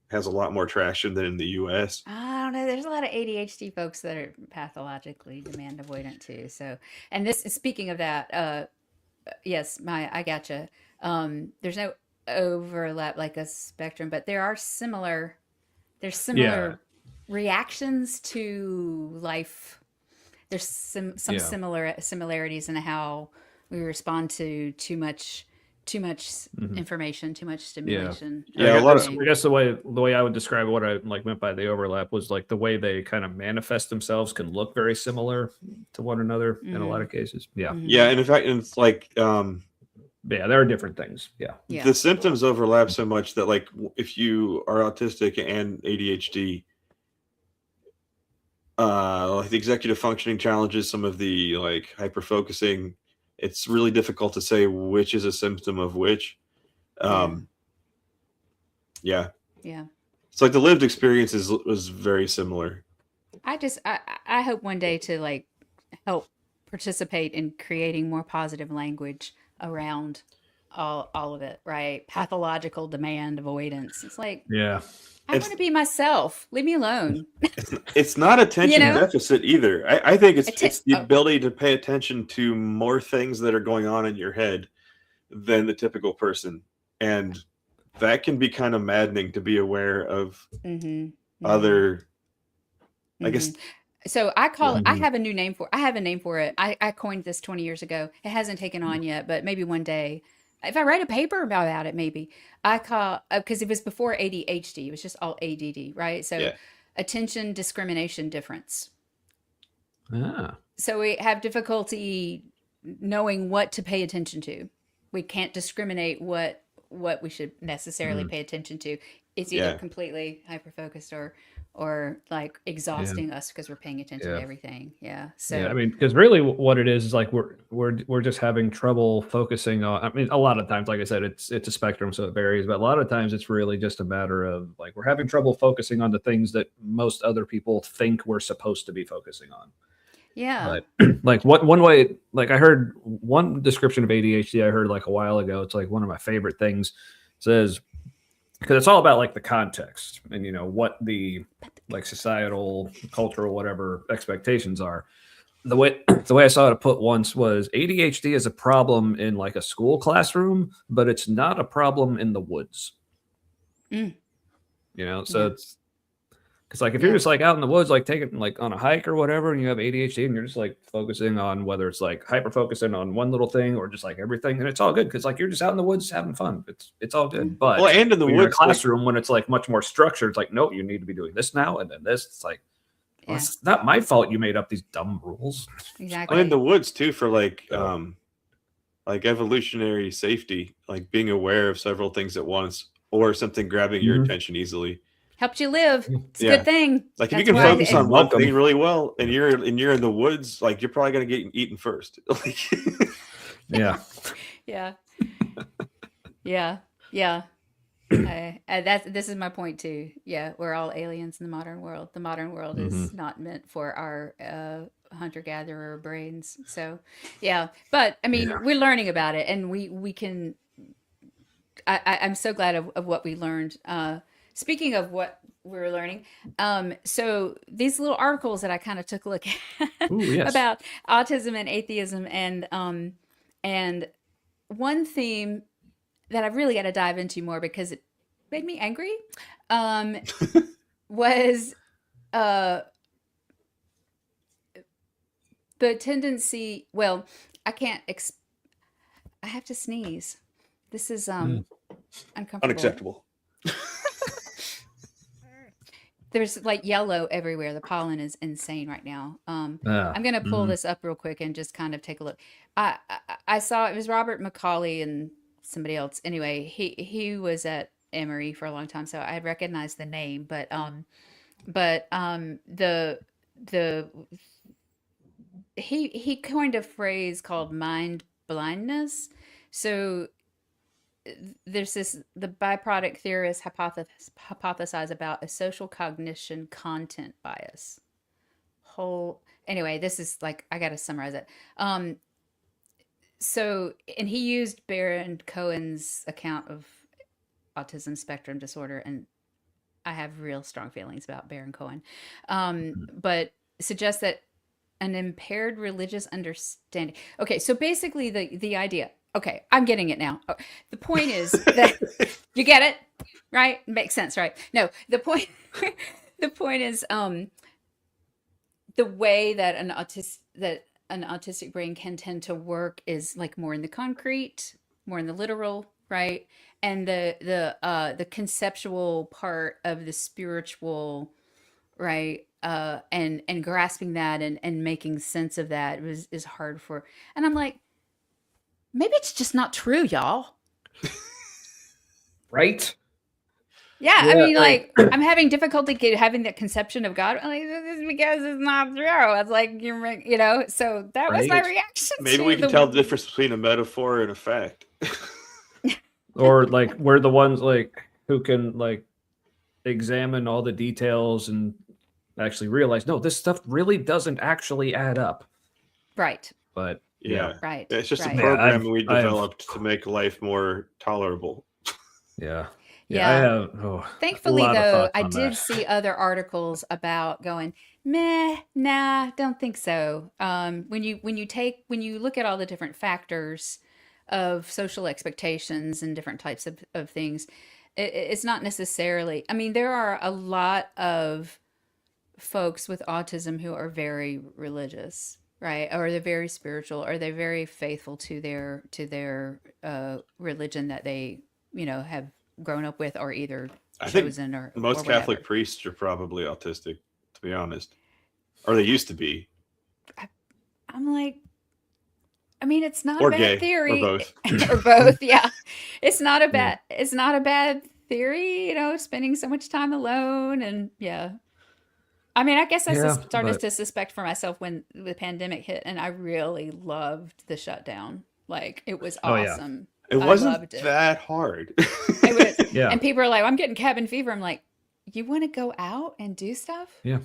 has a lot more traction than in the US. I don't know. There's a lot of ADHD folks that are pathologically demand avoidant too. So, and this speaking of that, yes, I gotcha. There's no overlap like a spectrum, but there's Yeah. similar reactions to life. There's some Yeah. similarities in how we respond to too much Mhm. information, too much Yeah. stimulation. Yeah, a I lot of I think. guess the way I would describe what I like meant by the overlap was like the way they kind of manifest themselves can look very similar to one another in a lot Mm-hmm. of cases. Yeah. Mm-hmm. yeah, and in fact, it's like Yeah, there are different things. Yeah. Yeah. the symptoms overlap so much that like if you are autistic and ADHD, like the executive functioning challenges, some of the like hyper focusing, it's really difficult to say which is a symptom of which. Yeah. Um, yeah, Yeah. it's like the lived experience was very similar. I hope one day to like help participate in creating more positive language around all of it, right? Pathological demand avoidance. It's like Yeah. I want It's to be myself. Leave me alone. it's not You attention know? deficit either. I think it's the Oh, ability to pay attention to more things that are going on in your head than the typical person, and that can be kind of maddening to be aware of mhm. Mhm. other. I guess Mhm. So yeah. I Mhm. have a new name for I have a name for it. I coined this 20 years ago. It hasn't taken on yet, but maybe one day if I write a paper about it, maybe I call because it was before ADHD. It was just all ADD, right? So Yeah. attention discrimination difference. Ah. So we have difficulty knowing what to pay attention to. We can't discriminate what we should necessarily pay attention to. It's either Yeah. completely hyper focused or like exhausting us because we're paying attention to Yeah. everything. Yeah. Yeah, I So mean, because really, what it is like we're just having trouble focusing on. I mean, a lot of times, like I said, it's a spectrum, so it varies. But a lot of times, it's really just a matter of like we're having trouble focusing on the things that most other people think we're supposed to be focusing on. yeah. But like one way, like I heard one description of ADHD I heard like a while ago. It's like one of my favorite things. It says because it's all about like the context and what the like societal, cultural, whatever expectations are. The way I saw it put once was ADHD is a problem in like a school classroom, but it's not a problem in the woods. Mm. So Yeah. it's because like if you're just like out in the woods, like taking like on a hike or whatever, and you have ADHD and you're just like focusing on whether it's like hyper focusing on one little thing or just like everything, and it's all good because like you're just out in the woods having fun. It's all good. But Well, and in the when you're in a woods, like, classroom when it's like much more structured, it's like no, you need to be doing this now and then this. It's like well, Yeah. it's not my fault you made up these dumb rules. Exactly. and in the woods too, for like Yeah. like evolutionary safety, like being aware of several things at once or something grabbing your Mhm. attention easily. Helps you live. It's a Yeah. good thing. Like if That's you can why- focus and- on one Welcome. thing really well, and you're in the woods, like you're probably gonna get eaten first. Like, Yeah. Yeah. Yeah. Yeah. This is my point too. Yeah, we're all aliens in the modern world. The modern world is not meant for our hunter-gatherer brains. So, yeah. But I mean, we're learning about it, and we can. I'm so glad of what we learned. Speaking of what we were learning, so these little articles that I kind of took a look at Ooh, yes. about autism and atheism, and one theme that I really got to dive into more because it made me angry, was the tendency. Well, I can't. I have to sneeze. This is uncomfortable. unacceptable. There's like yellow everywhere. The pollen is insane right now. I'm gonna pull this up real quick and just kind of take a look. I saw it was Robert McCauley and somebody else. Anyway, he was at Emory for a long time, so I recognized the name. But he coined a phrase called mind blindness. So there's the byproduct theorists hypothesize about a social cognition content bias. Anyway, this is like I gotta summarize it. So and he used Baron Cohen's account of autism spectrum disorder, and I have real strong feelings about Baron Cohen, but suggests that an impaired religious understanding. Okay, so basically the idea. Okay, I'm getting it now. The point is that you get it, right? Makes sense, right? No, the point is the way that an autistic brain can tend to work is like more in the concrete, more in the literal, right? And the conceptual part of the spiritual, right? And grasping that and making sense of that is hard for. And I'm like, maybe it's just not true, y'all. Right? Yeah, I mean, like I'm having difficulty having that conception of God. I'm like, this is because it's not true. It's like so that was my reaction. Maybe we can tell the difference between a metaphor and a fact. Or like we're the ones like who can like examine all the details and actually realize no, this stuff really doesn't actually add up. Right. But Yeah. Right. It's just right. a program we developed to make life more tolerable. Yeah. Yeah. I have, Thankfully, a lot of though, thoughts I on did that. see other articles about going, meh, nah, don't think so. When you look at all the different factors of social expectations and different types of things, it's not necessarily. I mean, there are a lot of folks with autism who are very religious, right? Or they're very spiritual, or they're very faithful to their religion that they have grown up with, or either chosen, or most or Catholic priests are probably autistic, to be honest, or they used to be. I'm like, I mean, it's not Or a bad gay, or theory. both. Or both, yeah. It's not a bad theory, spending so much time alone and yeah. I mean, I guess I Yeah, started but to suspect for myself when the pandemic hit, and I really loved the shutdown. Like, it was oh yeah, awesome. It I wasn't loved it. that hard. It was, yeah, and people are like, "I'm getting cabin fever." I'm like, "You want to go out and do stuff?" yeah,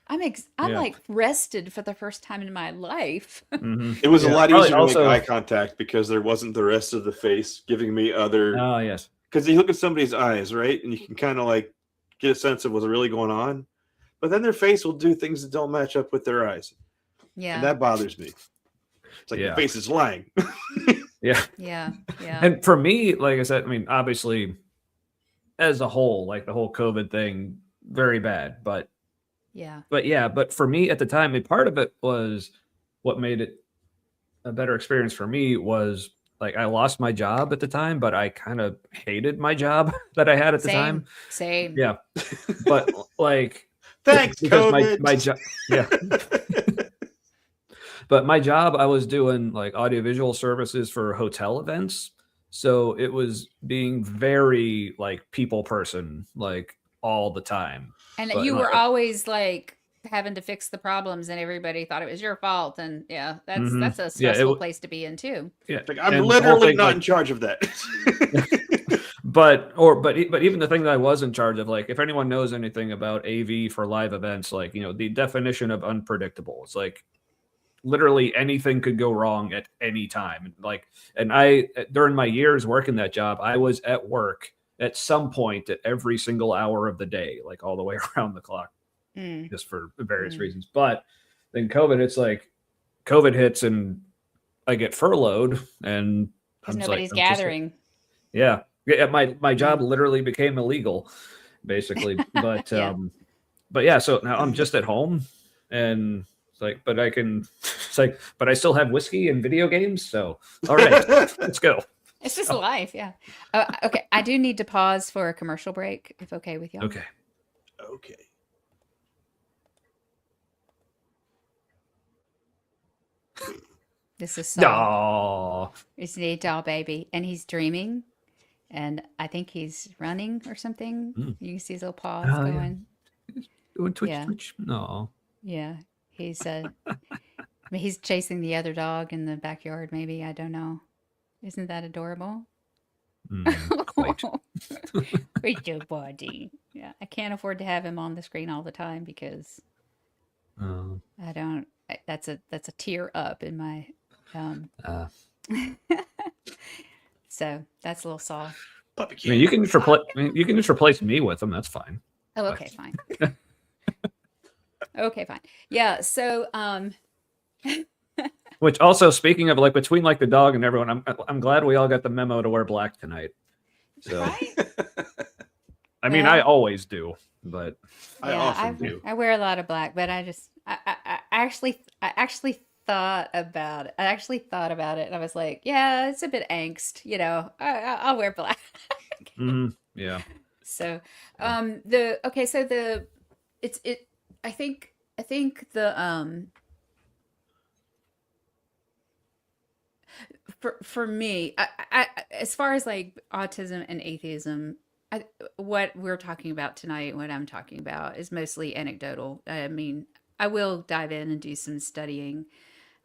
I'm yeah. like rested for the first time in my life. It was a Yeah, lot probably easier to make also. eye contact because there wasn't the rest of the face giving me other. Oh yes. Because you look at somebody's eyes, right, and you can kind of like get a sense of what's really going on, but then their face will do things that don't match up with their eyes, and Yeah, that bothers me. It's like your Yeah. face is lying. Yeah. yeah, yeah, And for me, like I said, I mean, obviously, as a whole, like the whole COVID thing, very bad. yeah. But for me at the time, a part of it was what made it a better experience for me was like I lost my job at the time, but I kind of hated my job that I had at the time. Same. Yeah. But like Thanks, because COVID. my job, yeah. But my job, I was doing like audiovisual services for hotel events. So it was being very like people person, like all the time. And But you were always like having to fix the problems, and everybody thought it was your fault. And yeah, that's a yeah, stressful place to be in too. yeah. Like, I'm And the whole literally thing, not like, in charge of that. but even the thing that I was in charge of, like, if anyone knows anything about AV for live events, like, the definition of unpredictable, it's like literally anything could go wrong at any time. Like, and I, during my years working that job, I was at work at some point at every single hour of the day, like all the way around the clock, Mm, just for various mm. reasons. But then COVID hits and I get furloughed and Because I'm just like, nobody's I'm just, gathering. yeah. Yeah, my job Mm. literally became illegal, basically. Yeah. But yeah, so now I'm just at home and it's like, but I can it's like, but I still have whiskey and video games, so all right, let's go. It's just So, life. Yeah. Okay. I do need to pause for a commercial break, if okay with y'all. okay. Okay. This is Saul. Aw. It's the doll baby, and he's dreaming, and I think he's running or something. Mm. You can see his little paws Oh, yeah. going. Doing twitch, Yeah. twitch. No. Yeah. He's he's chasing the other dog in the backyard. Maybe, I don't know. Isn't that adorable? Quite. With your body. Yeah, I can't afford to have him on the screen all the time because I don't. That's a tear up in my. So that's a little soft. Puppy I mean, you can just replace me with them. That's fine. Oh, okay, fine. Okay, fine. Yeah. So, Which also, speaking of like between like the dog and everyone, I'm glad we all got the memo to wear black tonight. So, right? I mean, Well, I always do, but I often do. I wear a lot of black, but I actually thought about it. I actually thought about it, and I was like, yeah, it's a bit angst, I'll wear black. yeah, So, so I think the for me, as far as like autism and atheism, what we're talking about tonight, what I'm talking about, is mostly anecdotal. I mean, I will dive in and do some studying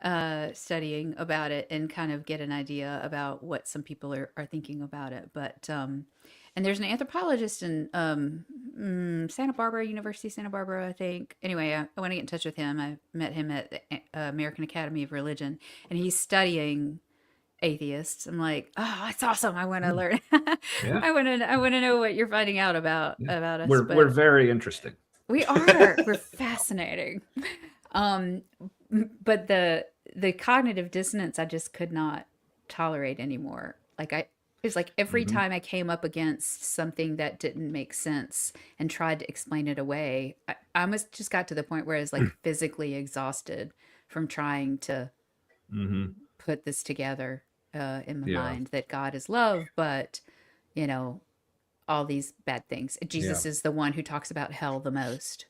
about it and kind of get an idea about what some people are thinking about it. But and there's an anthropologist in Santa Barbara, University of Santa Barbara, I think. Anyway, I want to get in touch with him. I met him at the American Academy of Religion, and he's studying atheists. I'm like, oh, that's awesome. I want to learn. yeah. I want to know what you're finding out about us. We're very interesting. We are. We're fascinating. But the cognitive dissonance I just could not tolerate anymore. It was like every time I came up against something that didn't make sense and tried to explain it away, I almost just got to the point where I was like physically exhausted from trying to put this together in my mind, that God is love, but all these bad things. Jesus is the one who talks about hell the most.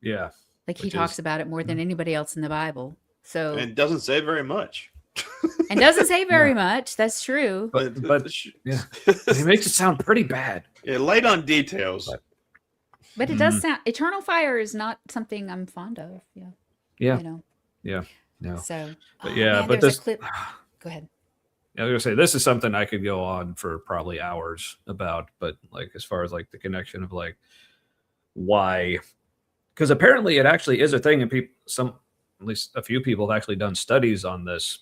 Yeah. Like, he talks about it more than anybody else in the Bible. So, And it doesn't say very much. And doesn't say very much. That's true. But yeah, he makes it sound pretty bad. Yeah, light on details. But it does sound. Eternal fire is not something I'm fond of. Yeah. Yeah. You know. Yeah. No. So. But yeah, man, but there's this. a clip. Go ahead. I was gonna say this is something I could go on for probably hours about, but like as far as like the connection of like why, because apparently it actually is a thing, and people, at least a few people have actually done studies on this,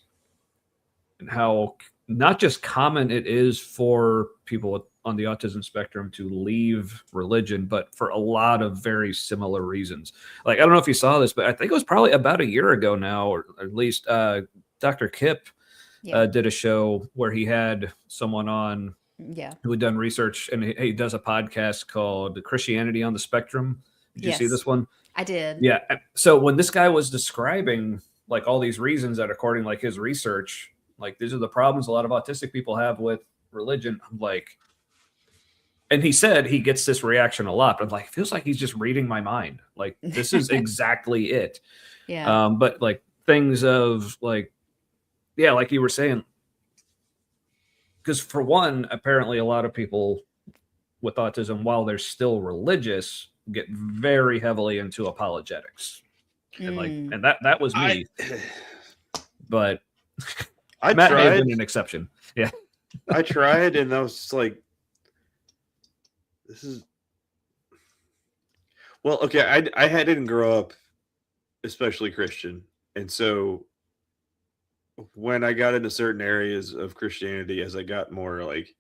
and how not just common it is for people on the autism spectrum to leave religion, but for a lot of very similar reasons. Like I don't know if you saw this, but I think it was probably about a year ago now, or at least Dr. Kip. Did a show where he had someone on who had done research, and he does a podcast called Christianity on the Spectrum. Did you see this one? I did. Yeah. So when this guy was describing like all these reasons that according like his research, like these are the problems a lot of autistic people have with religion, I'm like, and he said he gets this reaction a lot, but I'm like, it feels like he's just reading my mind. Like this is exactly it. Yeah. But like things of like, yeah, like you were saying, because for one, apparently a lot of people with autism, while they're still religious, get very heavily into apologetics, and like, and that was me. But I Matt may have tried. been an exception. Yeah, I tried, and I was just like, "This is." Well, okay, I didn't grow up especially Christian, and so when I got into certain areas of Christianity, as I got more like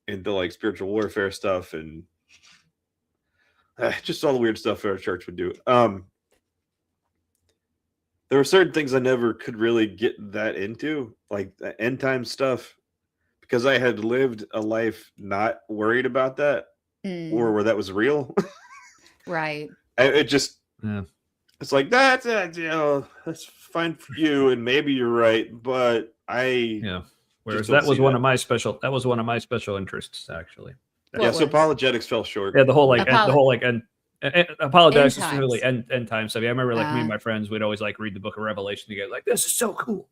into like spiritual warfare stuff and just all the weird stuff our church would do, there were certain things I never could really get that into, like the end time stuff, because I had lived a life not worried about that or where that was real. Right. It just, it's like that's fine for you, and maybe you're right, but Whereas that was one of my special interests, actually. So apologetics fell short. Yeah, the whole and apologetics specifically end time stuff. Yeah, I remember like me and my friends would always like read the book of Revelation together. Like, this is so cool.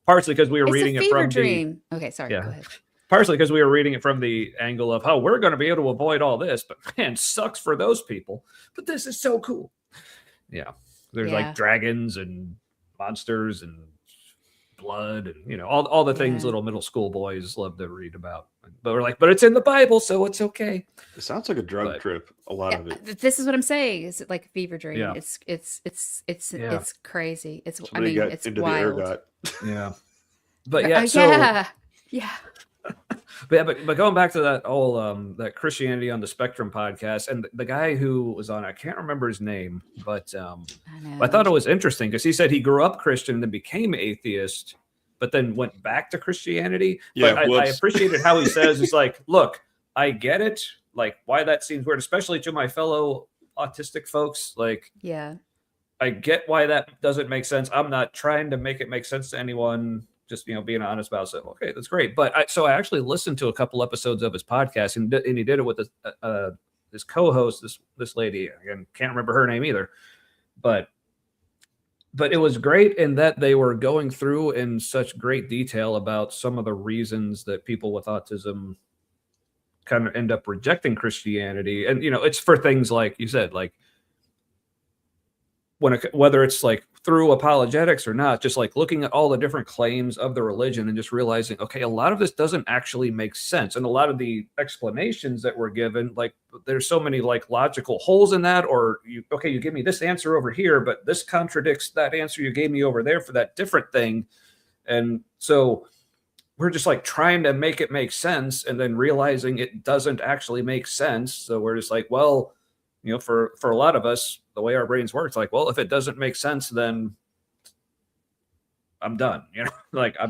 Partially because we were reading it from dream. Okay, sorry. Go ahead. Partially because we were reading it from the angle of how we're going to be able to avoid all this, but man, sucks for those people. But this is so cool. Yeah, there's like dragons and monsters and blood and all the things little middle school boys love to read about. But we're like, but it's in the Bible, so it's okay. It sounds like a drug trip. A lot of it. This is what I'm saying. Is it like a fever dream? Yeah. It's crazy. It's it's into wild. The ergot. Yeah. But yeah. But going back to that whole that Christianity on the Spectrum podcast, and the guy who was on, I can't remember his name, but I thought it was interesting because he said he grew up Christian and then became atheist, but then went back to Christianity. Yeah, but I appreciated how he says, it's like, look, I get it, like why that seems weird, especially to my fellow autistic folks. Like, yeah, I get why that doesn't make sense. I'm not trying to make it make sense to anyone. Just being honest about it. So, okay, that's great. But I actually listened to a couple episodes of his podcast, and he did it with his co-host, this lady. Again, can't remember her name either. But it was great in that they were going through in such great detail about some of the reasons that people with autism kind of end up rejecting Christianity. And it's for things like you said, like whether it's like through apologetics or not, just like looking at all the different claims of the religion and just realizing, okay, a lot of this doesn't actually make sense. And a lot of the explanations that were given, like there's so many like logical holes in that, or you give me this answer over here, but this contradicts that answer you gave me over there for that different thing. And so we're just like trying to make it make sense and then realizing it doesn't actually make sense. So we're just like, well, for a lot of us, the way our brains work, it's like, well, if it doesn't make sense, then I'm done. Like I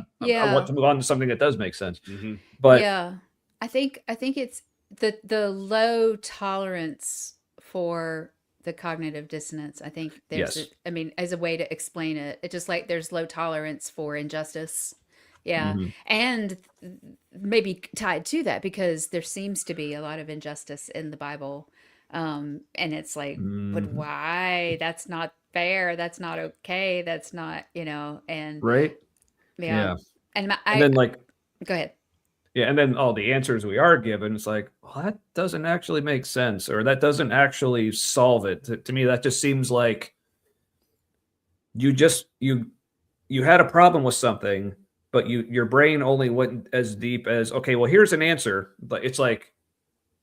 want to move on to something that does make sense. Mm-hmm. But yeah, I think it's the low tolerance for the cognitive dissonance. I think there's, as a way to explain it, it's just like there's low tolerance for injustice. Yeah. Mm-hmm. And maybe tied to that because there seems to be a lot of injustice in the Bible. And it's like, but why? That's not fair. That's not okay. That's not, and right. Yeah. Yeah. And And then like, go ahead. yeah, and then all the answers we are given, it's like, well, that doesn't actually make sense, or that doesn't actually solve it. To me, that just seems like you just you had a problem with something, but your brain only went as deep as, okay, well, here's an answer. But it's like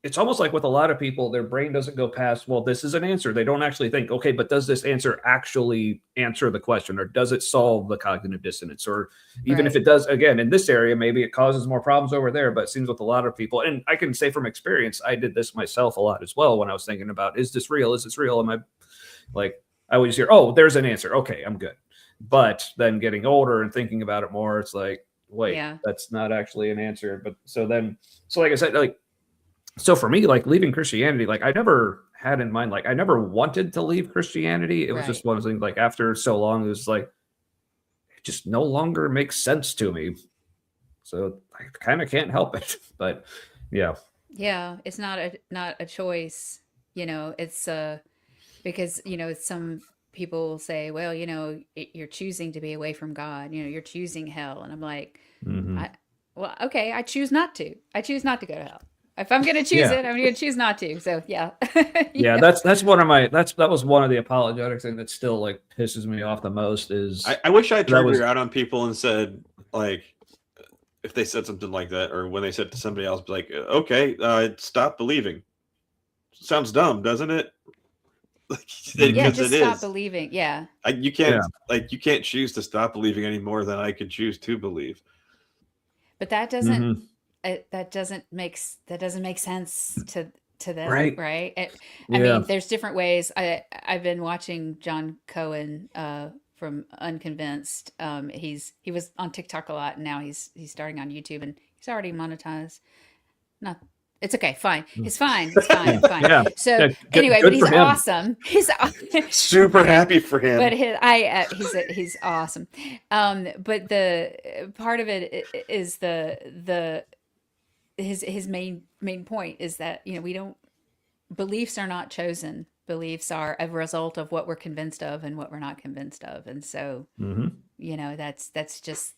it's almost like with a lot of people, their brain doesn't go past, well, this is an answer. They don't actually think, okay, but does this answer actually answer the question, or does it solve the cognitive dissonance? Or even if Right. it does, again, in this area, maybe it causes more problems over there. But it seems with a lot of people, and I can say from experience, I did this myself a lot as well when I was thinking about, is this real? Is this real? Am I like, I always hear, oh, there's an answer. Okay, I'm good. But then getting older and thinking about it more, it's like, wait, Yeah. that's not actually an answer. But so then, so like I said, like, so for me, like leaving Christianity, like I never had in mind, like I never wanted to leave Christianity. It was Right. just one of those things, like after so long, it was like, it just no longer makes sense to me. So I kind of can't help it. But yeah. Yeah. It's not a choice. It's because some people say, well, you're choosing to be away from God. You're choosing hell, and I'm like, Mm-hmm. I well, okay, I choose not to. I choose not to go to hell. If I'm gonna choose Yeah. it, I'm gonna choose not to. So yeah, Yeah. yeah, That's one of my, that was one of the apologetics thing that still like pisses me off the most is I wish I that turned it was, out on people and said, like, if they said something like that, or when they said to somebody else, be like, okay, stop believing. Sounds dumb, doesn't it? yeah. mm-hmm. Because Just it stop is. believing. Yeah, You Yeah. can't you can't choose to stop believing any more than I could choose to believe. but that doesn't Mm-hmm. that doesn't make sense to them, Right. right? I Yeah. mean, there's different ways. I've been watching John Cohen from Unconvinced. He was on TikTok a lot, and now he's starting on YouTube, and he's already monetized. Not It's okay, fine. It's fine. It's fine. Yeah. It's fine. Yeah. So Yeah. anyway, but Good he's for him. awesome. He's Super happy for but him. he's awesome. But the part of it is the his main point is that we don't beliefs are not chosen. Beliefs are a result of what we're convinced of and what we're not convinced of, and so Mm-hmm. that's just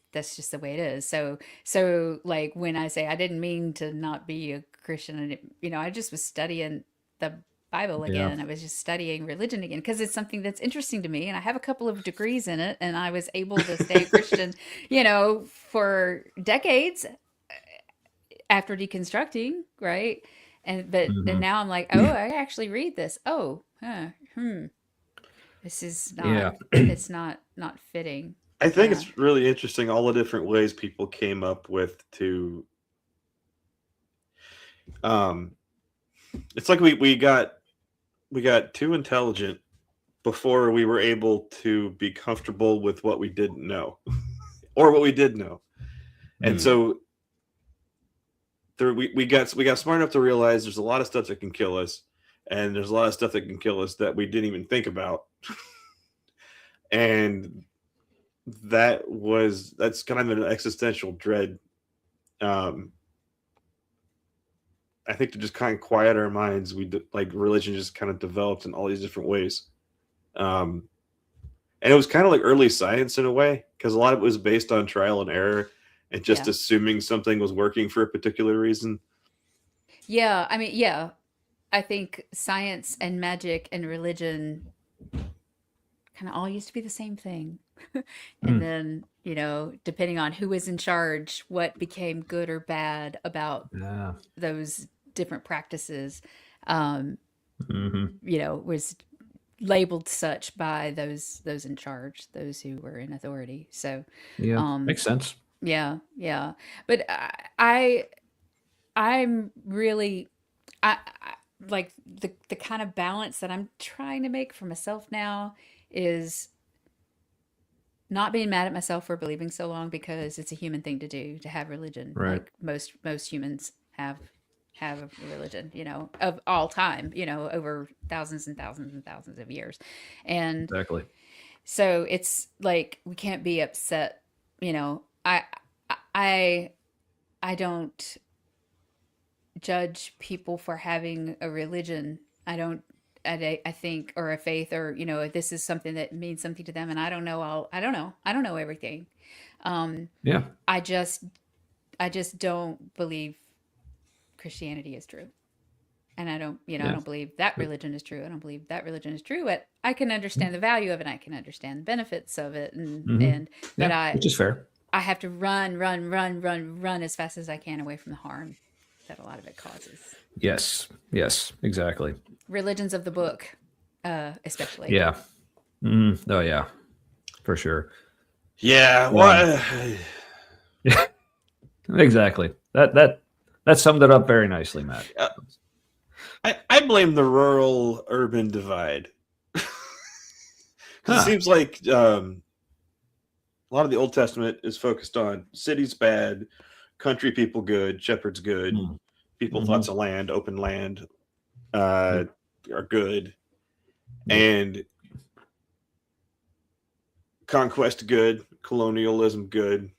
the way it is. So like when I say I didn't mean to not be a Christian, and I just was studying the Bible Yeah. again. I was just studying religion again because it's something that's interesting to me, and I have a couple of degrees in it, and I was able to stay a Christian, for decades after deconstructing, right? And Mm-hmm. now I'm like, oh, I actually read this. Oh, this is not. Yeah. It's not fitting. I think Yeah. it's really interesting all the different ways people came up with to um it's like we got too intelligent before we were able to be comfortable with what we didn't know or what we did know. And Mm. so we got smart enough to realize there's a lot of stuff that can kill us, and there's a lot of stuff that can kill us that we didn't even think about. And that's kind of an existential dread. um I think to just kind of quiet our minds, like religion just kind of developed in all these different ways. um and it was kind of like early science in a way, because a lot of it was based on trial and error and just Yeah. assuming something was working for a particular reason. Yeah. I mean, yeah. I think science and magic and religion kind of all used to be the same thing. And Mm. then, depending on who was in charge, what became good or bad about Yeah. those different practices, um, Mm-hmm. was labeled such by those in charge, those who were in authority. So, Yeah. um, Makes sense. yeah, yeah. But I'm really, I like the kind of balance that I'm trying to make for myself now is not being mad at myself for believing so long, because it's a human thing to do, to have religion. Right. Like most humans have a religion, of all time, over thousands and thousands and thousands of years. And Exactly. so it's like we can't be upset, I I don't judge people for having a religion. I don't. I think, or a faith, or this is something that means something to them, and I don't know. I don't know everything. Yeah. I just don't believe Christianity is true. And I don't, I Yeah. don't believe that religion is true. I don't believe that religion is true. But I can understand the value of it. I can understand the benefits of it. But Yeah. Which is fair. I have to run as fast as I can away from the harm that a lot of it causes. Yes. Yes. Exactly. Religions of the book, especially. Yeah. Oh yeah. For sure. Yeah. Well, Yeah. Exactly. That summed it up very nicely, Matt. I blame the rural urban divide. It seems like a lot of the Old Testament is focused on cities bad, country people good, shepherds good, people with lots of land, open land are good, and conquest good, colonialism good.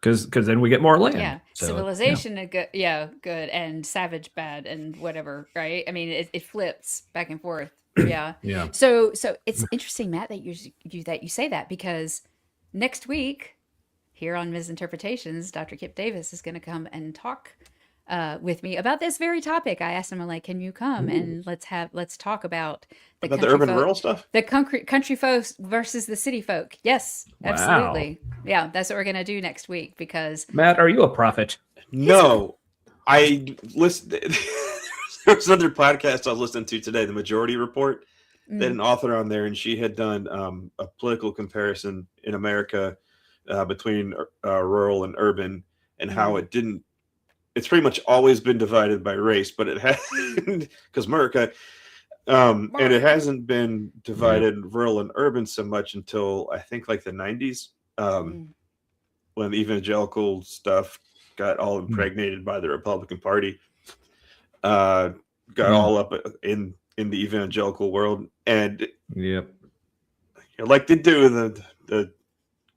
Because then we get more land. Yeah, so, civilization good, good, and savage bad, and whatever, right? I mean, it flips back and forth. Yeah. Yeah. So it's interesting, Matt, that you say that, because next week here on Ms.Interpretations, Dr. Kip Davis is going to come and talk with me about this very topic. I asked him, like, can you come and let's talk about the urban rural stuff, the country folks versus the city folk. Yes, absolutely. Yeah, that's what we're going to do next week. Because Matt, are you a prophet? No, I listened. There was another podcast I was listening to today, The Majority Report. They had an author on there, and she had done a political comparison in America between rural and urban, and how it didn't. It's pretty much always been divided by race, but it has because America, and it hasn't been divided rural and urban so much until I think like the 90s, when the evangelical stuff got all impregnated by the Republican Party. Got all up in the evangelical world, and like they do the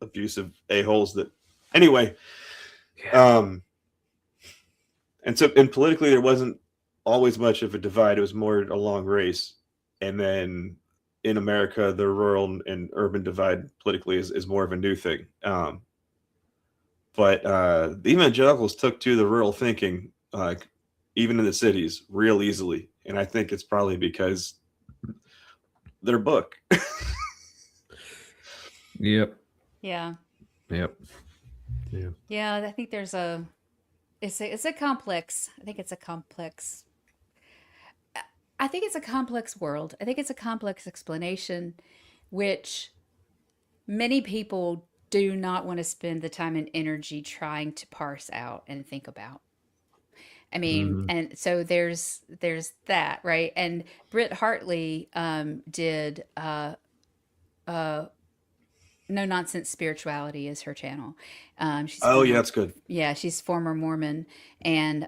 abusive a-holes that anyway. And politically there wasn't always much of a divide. It was more along race, and then in America the rural and urban divide politically is more of a new thing. But the evangelicals took to the rural thinking, even in the cities, real easily. And I think it's probably because their book. Yep. Yeah. Yep. Yeah. Yeah, I think there's it's a complex. I think it's a complex world. I think it's a complex explanation, which many people do not want to spend the time and energy trying to parse out and think about. I mean, and so there's that, right? And Britt Hartley did No Nonsense Spirituality is her channel. She's that's good. Yeah, she's former Mormon, and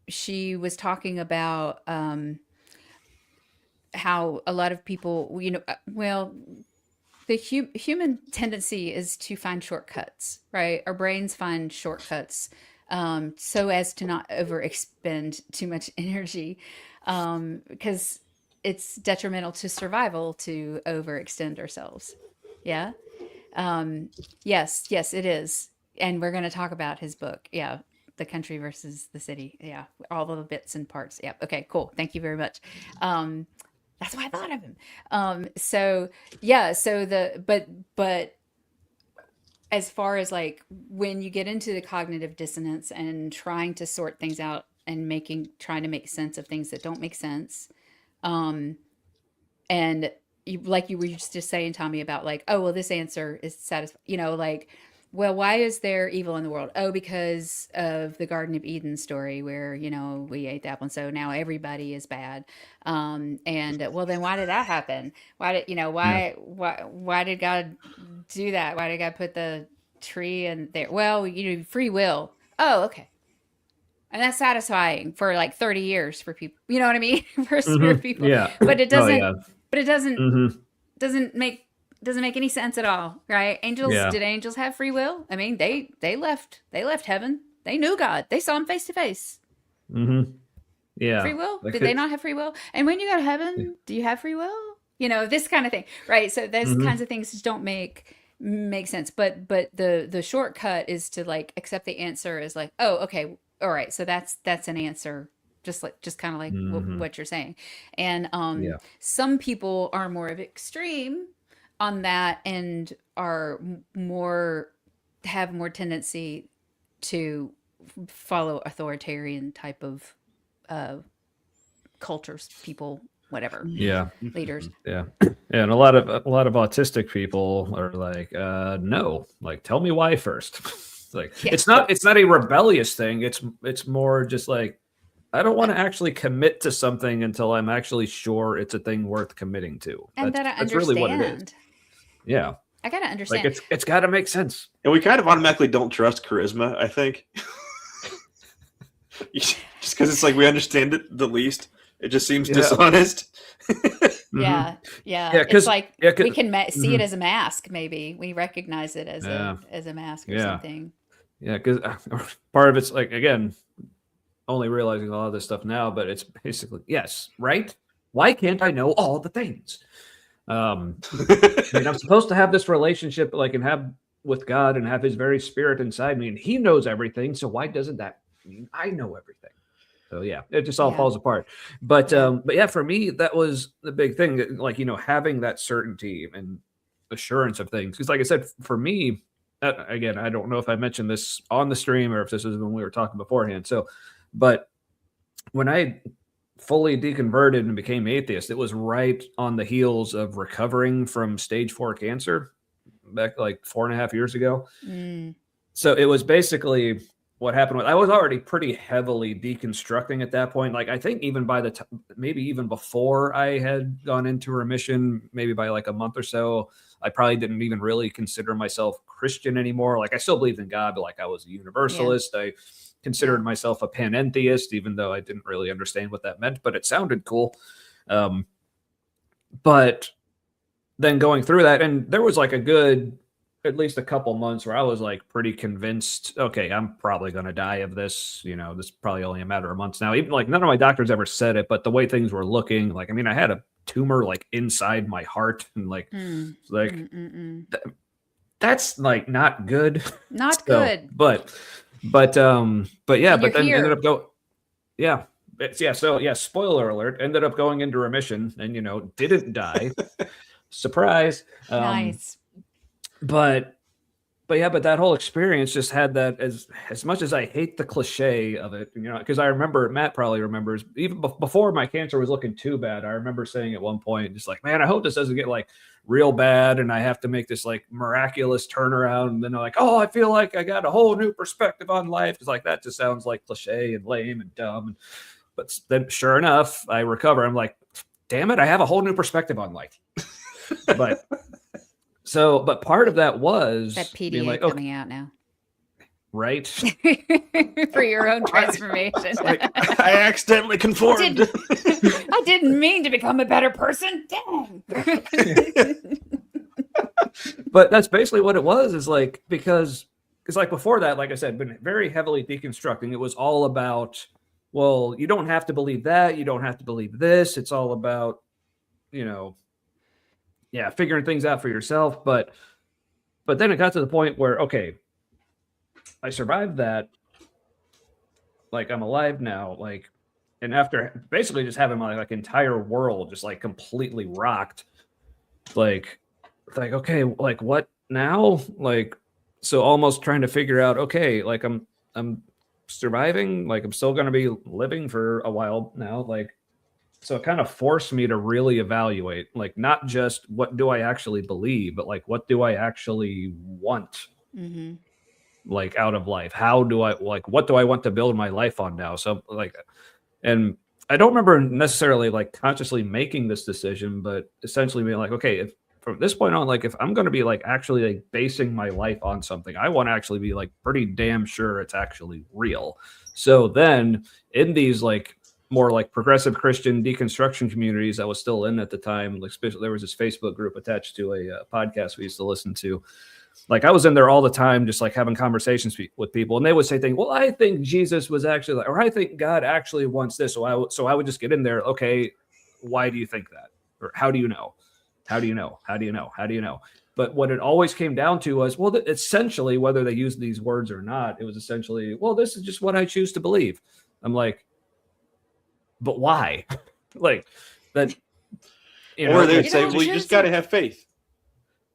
she was talking about how a lot of people, the human tendency is to find shortcuts, right? Our brains find shortcuts so as to not overexpend too much energy, because it's detrimental to survival to overextend ourselves. Yeah. Yes, it is. And we're going to talk about his book. Yeah. The country versus the city. Yeah. All the bits and parts. Yeah. Okay, cool. Thank you very much. That's why I thought of him. But as far as like when you get into the cognitive dissonance and trying to sort things out and trying to make sense of things that don't make sense, and like you were just saying, Tommy, about like, oh, well, this answer is satisfying, like, well, why is there evil in the world? Oh, because of the Garden of Eden story where, we ate the apple, and so now everybody is bad. And well, then why did that happen? Why did God do that? Why did God put the tree in there? Well, free will. Oh, okay. And that's satisfying for like 30 years for people. You know what I mean? For spirit people. Yeah. But it doesn't. Oh, yeah. But it doesn't make any sense at all, right? Did angels have free will? I mean, they left heaven. They knew God. They saw him face to face. Yeah. Free will? Did they not have free will? And when you go to heaven, do you have free will? This kind of thing, right? So those Mhm. kinds of things just don't make sense. But the shortcut is to like accept the answer as like, oh, okay, all right. So that's an answer, just kind of like Mhm. what you're saying. And Yeah. some people are more of extreme on that and are more have more tendency to follow authoritarian type of uh, cultures, people, whatever, Yeah. leaders. Yeah. Yeah. And a lot of autistic people are like, no, like tell me why first. Like Yeah. it's not a rebellious thing. It's more just like I don't want to actually commit to something until I'm actually sure it's a thing worth committing to. And That's that I that's really what it is. understand. Yeah. I gotta Like understand. it's got to make sense. And we kind of automatically don't trust charisma, I think. Just because it's like we understand it the least. It just seems Yeah. dishonest. Yeah, Yeah, it's 'cause like yeah, we 'cause can see it mhm. as a mask. Maybe we recognize it Yeah. as a mask or Yeah. something. Yeah, because part of it's like again, only realizing a lot of this stuff now, but it's basically yes, right? Why can't I know all the things? I mean, I'm supposed to have this relationship, like, and have with God and have His very Spirit inside me, and He knows everything. So why doesn't that mean I know everything? So yeah, it just all Yeah, falls apart. But yeah, but yeah, for me, that was the big thing. Like having that certainty and assurance of things. Because like I said, for me, again, I don't know if I mentioned this on the stream or if this is when we were talking beforehand. So, but when I fully deconverted and became atheist, it was right on the heels of recovering from stage 4 cancer back like 4.5 years ago. mm, So it was basically what happened was I was already pretty heavily deconstructing at that point. Like I think even by the maybe even before I had gone into remission, maybe by like a month or so, I probably didn't even really consider myself Christian anymore. Like I still believed in God, but like I was a yeah, universalist. I yeah, considered myself a panentheist, even though I didn't really understand what that meant, but it sounded cool. Um, but then going through that, and there was like a good at least a couple months where I was like pretty convinced, okay, I'm probably going to die of this. This is probably only a matter of months now. Even like none of my doctors ever said it, but the way things were looking, like, I mean, I had a tumor like inside my heart, and like, mm, like mm, mm, mm. that's like not good. Not So, good. but yeah, And you're but then ended here. up yeah. Yeah, so yeah, spoiler alert, ended up going into remission and didn't die. Surprise. Nice. But but that whole experience just had that as much as I hate the cliche of it, because I remember Matt probably remembers even before my cancer was looking too bad. I remember saying at one point, just like, man, I hope this doesn't get like real bad and I have to make this like miraculous turnaround. And then I'm like, oh, I feel like I got a whole new perspective on life. It's like that just sounds like cliche and lame and dumb. But then, sure enough, I recover. I'm like, damn it, I have a whole new perspective on life. But but part of that was That being PDA like, okay, coming out now right. for your own transformation. I accidentally conformed. I didn't mean to become a better person. Dang. But that's basically what it was, is like, because like before that, like I said, been very heavily deconstructing. It was all about, well, you don't have to believe that, you don't have to believe this. It's all about, figuring things out for yourself. But then it got to the point where, okay, I survived that. Like I'm alive now. Like, and after basically just having my like entire world just like completely rocked, like okay, like what now? Like, so almost trying to figure out, okay, like I'm surviving, like I'm still going to be living for a while now, like, so it kind of forced me to really evaluate, like, not just what do I actually believe, but like what do I actually want, Mm-hmm. like, out of life? How do I, like, what do I want to build my life on now? So like, and I don't remember necessarily like consciously making this decision, but essentially being like, okay, if from this point on, like if I'm going to be like actually like basing my life on something, I want to actually be like pretty damn sure it's actually real. So then in these like more like progressive Christian deconstruction communities I was still in at the time, like especially there was this Facebook group attached to a podcast we used to listen to. Like I was in there all the time, just like having conversations with people, and they would say things. Well, I think Jesus was actually, like, or I think God actually wants this. So I would just get in there. Okay, why do you think that, or how do you know? How do you know? How do you know? How do you know? But what it always came down to was, well, essentially, whether they used these words or not, it was essentially, well, this is just what I choose to believe. I'm like, but why? Like that, Or they would You say, know, well, you just got to have faith.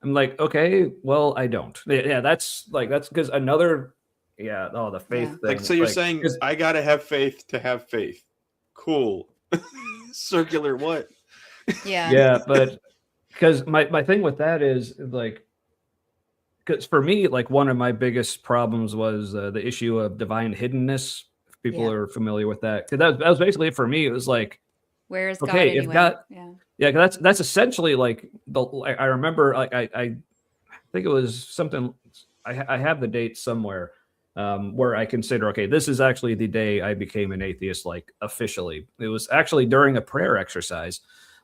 I'm like, okay, well, I don't. Yeah, that's because another, the faith thing. Like, so you're saying, I got to have faith to have faith. Cool. Circular what? Yeah. Yeah, but because my thing with that is like, because for me, like one of my biggest problems was the issue of divine hiddenness. If people are familiar with that, because that was basically it for me. It was like, Where is God okay, anyway? if God, yeah, that's essentially like I remember, like I think it was something. I have the date somewhere where I consider, okay, this is actually the day I became an atheist, like officially. It was actually during a prayer exercise.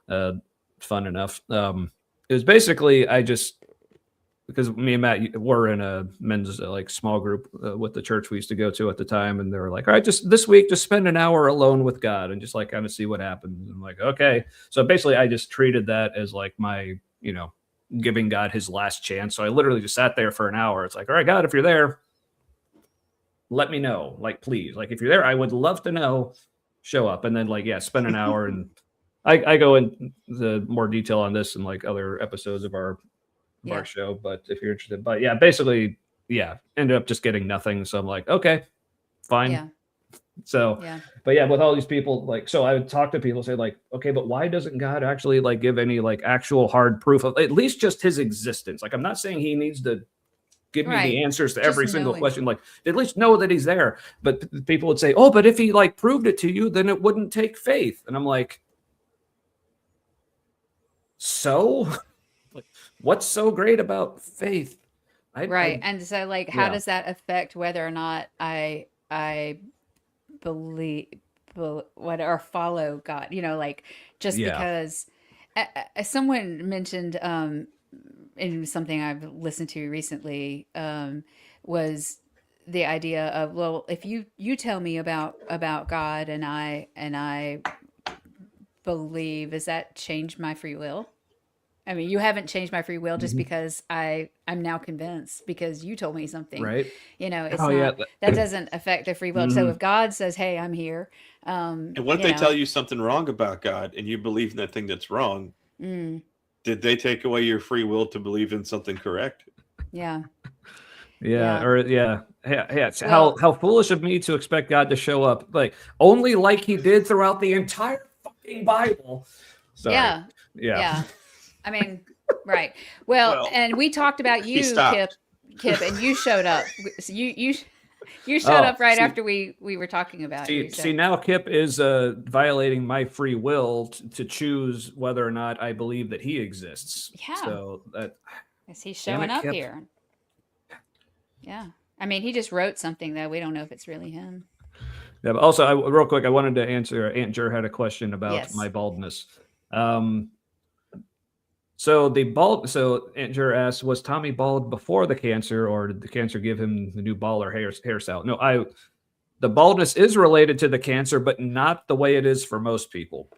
Fun enough. It was basically because me and Matt were in a men's like small group with the church we used to go to at the time, and they were like, all right, just this week, just spend an hour alone with God and just like kind of see what happens. I'm like, okay. So basically I just treated that as like my, giving God his last chance. So I literally just sat there for an hour. It's like, all right, God, if you're there, let me know. Like, please, like if you're there, I would love to know, show up. And then like, spend an hour. And I go into more detail on this in like other episodes of our show, but if you're interested, but basically, ended up just getting nothing. So I'm like, okay, fine. Yeah. So, but with all these people, like, so I would talk to people, say like, okay, but why doesn't God actually like give any like actual hard proof of at least just his existence? Like, I'm not saying he needs to give me the answers to every single question, like at least know that he's there. But people would say, oh, but if he like proved it to you, then it wouldn't take faith. And I'm like, so like, what's so great about faith? And so like, how does that affect whether or not I believe what or follow God? Like just because someone mentioned in something I've listened to recently was the idea of, well, if you tell me about God and I believe, does that change my free will? I mean, you haven't changed my free will just because I'm now convinced because you told me something, right? It's not, that doesn't affect the free will. So if God says, hey, I'm here. And what they tell you something wrong about God and you believe in that thing that's wrong, did they take away your free will to believe in something correct? Yeah. How foolish of me to expect God to show up like only like he did throughout the entire fucking Bible. Sorry. Yeah. I mean, right. Well, and we talked about you, Kip, and you showed up. So you showed up right after we were talking about you. So. See, now Kip is violating my free will to choose whether or not I believe that he exists. Yeah. So that is he showing up here? Yeah. I mean, he just wrote something though. We don't know if it's really him. Yeah. But also, real quick, I wanted to answer. Aunt Jer had a question about my baldness. So Aunt Jer asked, was Tommy bald before the cancer, or did the cancer give him the new bald or hairstyle? No, the baldness is related to the cancer, but not the way it is for most people.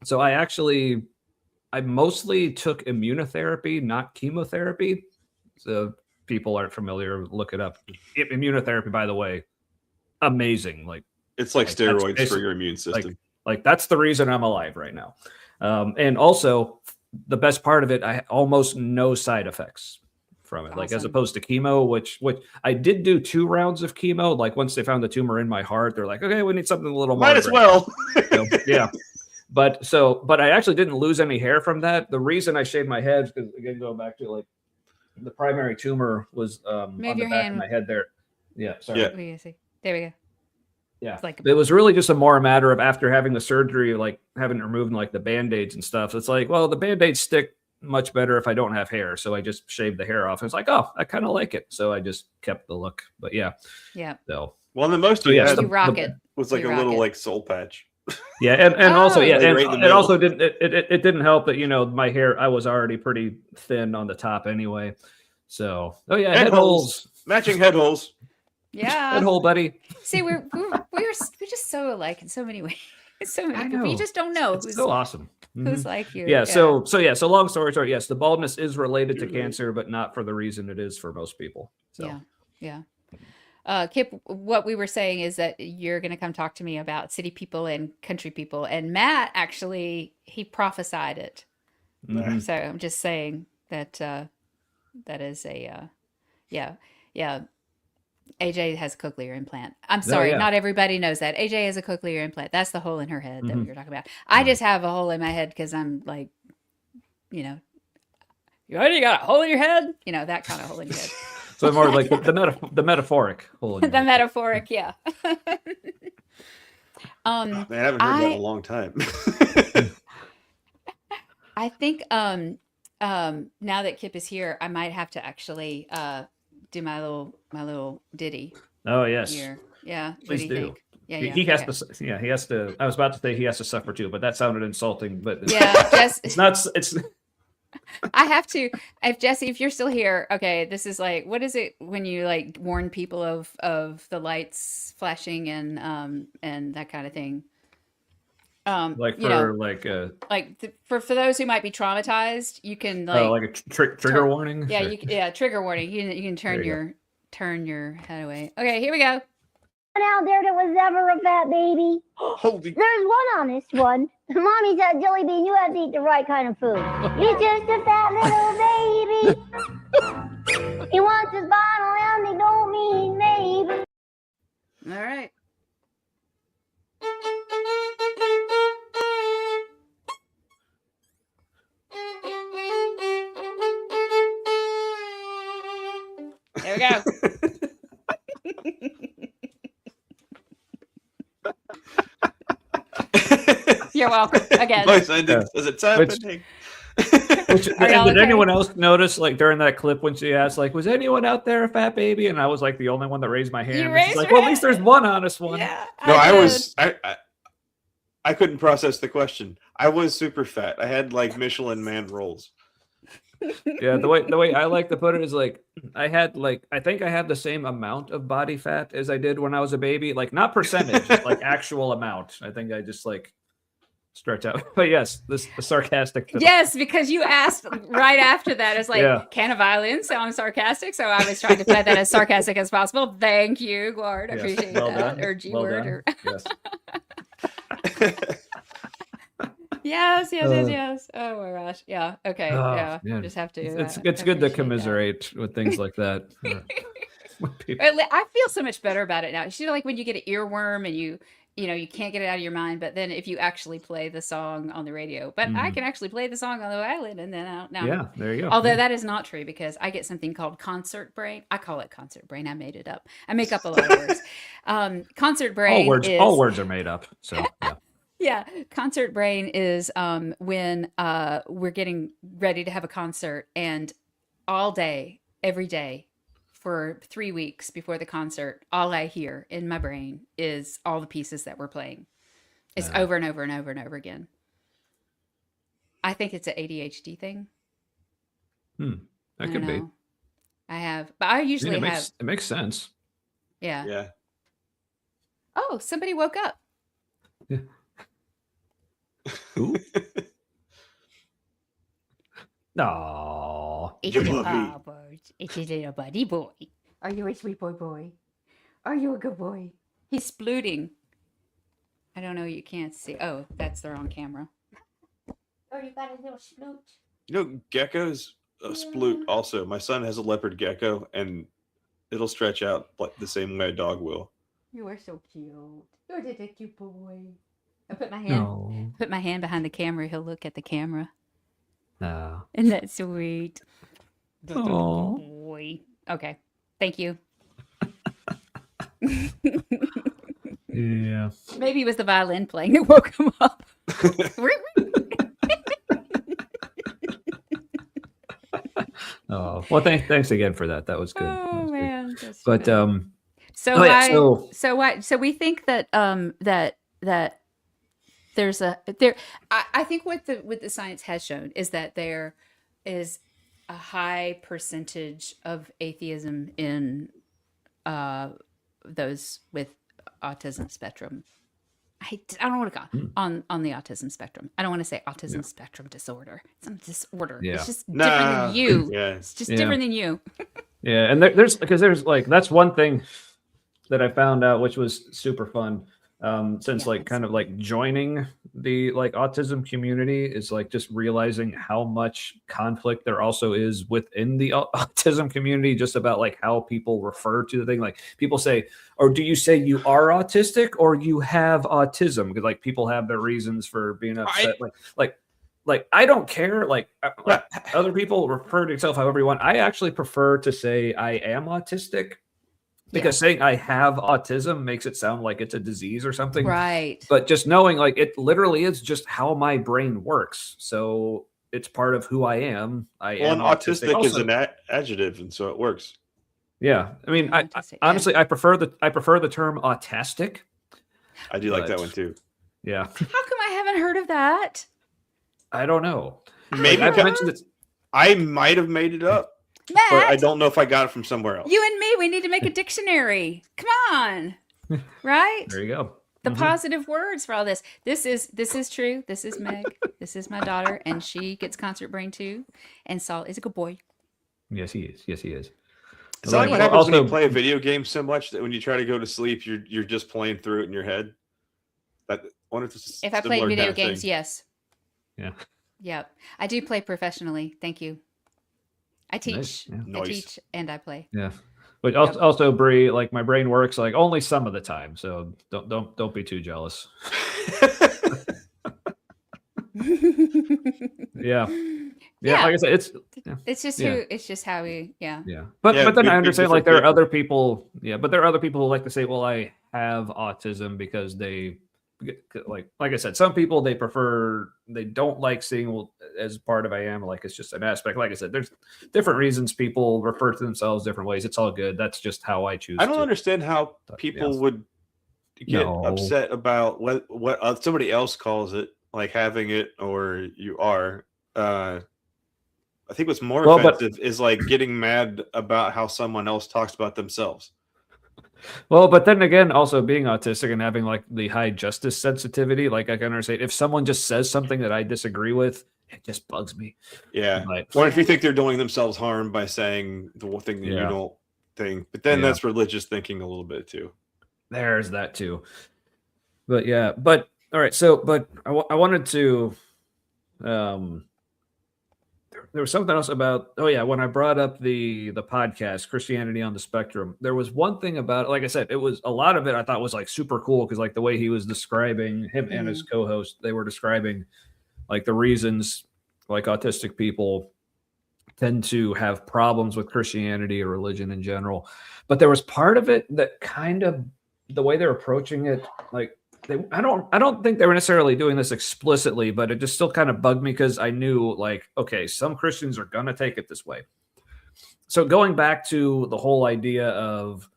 So I mostly took immunotherapy, not chemotherapy. So people aren't familiar, look it up. Immunotherapy, by the way, amazing. Like it's like steroids for your immune system. Like that's the reason I'm alive right now. And also the best part of it, I almost no side effects from it. Awesome. Like as opposed to chemo, which I did do 2 rounds of chemo. Like once they found the tumor in my heart, they're like, okay, we need something a little more. Might as well. Yeah. But I actually didn't lose any hair from that. The reason I shaved my head, because again, going back to like the primary tumor was on the back of my head there. Yeah. Sorry. Yeah. There we go. Yeah. It was really just a matter of after having the surgery, like having removed like the Band-Aids and stuff. It's like, well, the Band-Aids stick much better if I don't have hair. So I just shaved the hair off. And it's like, oh, I kind of like it. So I just kept the look. But yeah. So the most you had was like a little like soul patch. Yeah, and also it also didn't help that my hair, I was already pretty thin on the top anyway. So head holes. Matching head holes. Yeah. Head hole, buddy. See, we're just so alike in so many ways. So I many people. You know. just don't know It's so awesome. who's Mhm. like you. Yeah. So long story short, yes, the baldness is related to cancer, but not for the reason it is for most people. So Yeah. Kip, what we were saying is that you're going to come talk to me about city people and country people, and Matt actually he prophesied it. mhm. So I'm just saying that that is a yeah, yeah. AJ has a cochlear implant. I'm Oh sorry, yeah. not everybody knows that. AJ has a cochlear implant. That's the hole in her head that we Mhm. were talking about. I Right. just have a hole in my head because I'm like, you know, you already got a hole in your head, that kind of hole in your head. So more like the metaphoric hole in The your head. metaphoric, yeah. Man, I haven't heard that in a I long time. I think now that Kip is here, I might have to actually do my little ditty Oh yes. here. Yeah, what Please do you do. think? Yeah, He has okay. to. Yeah, he has to. I was about to say he has to suffer too, but that sounded insulting. But Yeah, Jess, it's not. It's I have to. If Jesse, if you're still here, okay, this is like, what is it when you like warn people of the lights flashing and that kind of thing? like You know, for like a for those who might be traumatized, you can like like a trigger turn. warning. Yeah, Or- trigger warning. You can there you go. turn your head away. Okay, here we go. Out there that was ever a fat baby. Holy. There's one honest one. Mommy said, Jelly Bean, you have to eat the right kind of food. He's just a fat little baby. He wants his bottle and they don't mean maybe. All right. There we go. You're welcome. Again. Voice ending says it's happening. Are y'all did okay? anyone else notice like during that clip when she asked like, was anyone out there a fat baby? And I was like the only one that raised my hand. You And raised she's like, your well, at least hand. there's one honest one. Yeah. No, I did. was. I couldn't process the question. I was super fat. I had like Michelin man rolls. Yeah, the way I like to put it is like I think I had the same amount of body fat as I did when I was a baby, like not percentage, just, like actual amount. I think I just like stretch out. But yes, the sarcastic. Yes, because you asked right after that. It's like, Yeah. can a violin sound sarcastic? So I was trying to play that as sarcastic as possible. Thank you, Guard. I Yes, appreciate well that. done. Or G Well word. done. Or Yes. yes. Oh my gosh. Yeah. Okay. Oh, yeah. man. Just have to. It's good to appreciate that. commiserate with things like that. When people- I feel so much better about it now. You know, like when you get an earworm and you can't get it out of your mind, but then if you actually play the song on the radio, but I can actually play the song on the violin and then now. Yeah, there you go. Although Yeah. that is not true because I get something called concert brain. I call it concert brain. I made it up. I make up a lot of words. Concert brain all words are made up. So yeah. yeah, concert brain is when we're getting ready to have a concert and all day, every day, for 3 weeks before the concert, all I hear in my brain is all the pieces that we're playing. It's over and over and over and over again. I think it's an ADHD thing. That could be. I have, but I usually have. It makes sense. Yeah. Yeah. Oh, somebody woke up. Yeah. Ooh. No. It's Your a puppy. It's a little buddy boy. Are you a sweet boy? Are you a good boy? He's splooting. I don't know. You can't see. Oh, that's the wrong camera. Oh, you got a little sploot. You know, geckos sploot also. My son has a leopard gecko, and it'll stretch out like the same way a dog will. You are so cute. You're such a cute boy. I put my hand behind the camera. He'll look at the camera. No. Isn't that sweet? Aw. Boy. Okay. Thank you. Yeah. Maybe it was the violin playing that woke him up. Oh well, thanks again for that. That was good. That Oh was good. man. But So we think that that there's I think what the science has shown is that there is a high percentage of atheism in those with autism spectrum I don't want to call Hmm. on the autism spectrum. I don't want to say autism Yeah. spectrum disorder. It's not disorder. Yeah. It's just different Nah. than you. Yeah. It's just Yeah. different than you. Yeah, and there's like that's one thing that I found out, which was super fun. Since Yeah, like kind of like joining the like autism community is like just realizing how much conflict there also is within the autism community, just about like how people refer to the thing. Like people say, or do you say you are autistic or you have autism? Because like people have their reasons for being upset. Like I don't care. Like other people refer to themselves however you want. I actually prefer to say I am autistic, because saying I have autism makes it sound like it's a disease or something. Right. But just knowing like it literally is just how my brain works. So it's part of who I am. I Well, am an autistic is Also, an adjective, and so it works. yeah. I mean, I Autistic, honestly I prefer the term autistic. I do like that But- one too. Yeah. How come I haven't heard of that? I don't know. Maybe I've mentioned it. I might have made it up, Matt, but I don't know if I got it from somewhere else. you and me, we need to make a dictionary. Come on. Right? There you go. The Mhm. positive words for all this. This is true. This is Meg. This is my daughter, and she gets concert brain too. And Saul is a good boy. Yes, he is. Yes, he is. Is that like Like, what happens when also- you play a video game so much that when you try to go to sleep, you're just playing through it in your head? That one of the If I play similar video kind of games, thing. yes. Yeah. Yep. I do play professionally. Thank you. I teach. Nice, yeah. I Nice. teach and I play. Yeah. But Yep. also, Bree, like my brain works like only some of the time, so don't be too jealous. Yeah. Yeah. Like I said, it's It's just Yeah. who. It's just how we. Yeah. yeah. But Yeah, then big- I big understand like different there are other people. people. Yeah, but there are other people who like to say, well, I have autism because they like I said, some people they don't like seeing well as part of I am, like it's just an aspect. Like I said, there's different reasons people refer to themselves different ways. It's all good. That's just how I choose. I don't to. understand how people would get No. upset about what somebody else calls it, like having it or you are. I think what's more Well, but- offensive is like getting mad about how someone else talks about themselves. Well, but then again, also being autistic and having like the high justice sensitivity, like I can understand if someone just says something that I disagree with, it just bugs me. Yeah. But Or if you think they're doing themselves harm by saying the one thing that you Yeah. don't think, but then Yeah. that's religious thinking a little bit too. there's that too. But yeah, but all right. So, but I wanted to, there was something else about, oh yeah, when I brought up the podcast, Christianity on the Spectrum, there was one thing about it, like I said, it was a lot of it I thought was like super cool because like the way he was describing him and his co-host, they were describing like the reasons like autistic people tend to have problems with Christianity or religion in general. But there was part of it that kind of the way they're approaching it, like I don't think they were necessarily doing this explicitly, but it just still kind of bugged me because I knew like, okay, some Christians are gonna take it this way. So going back to the whole idea of,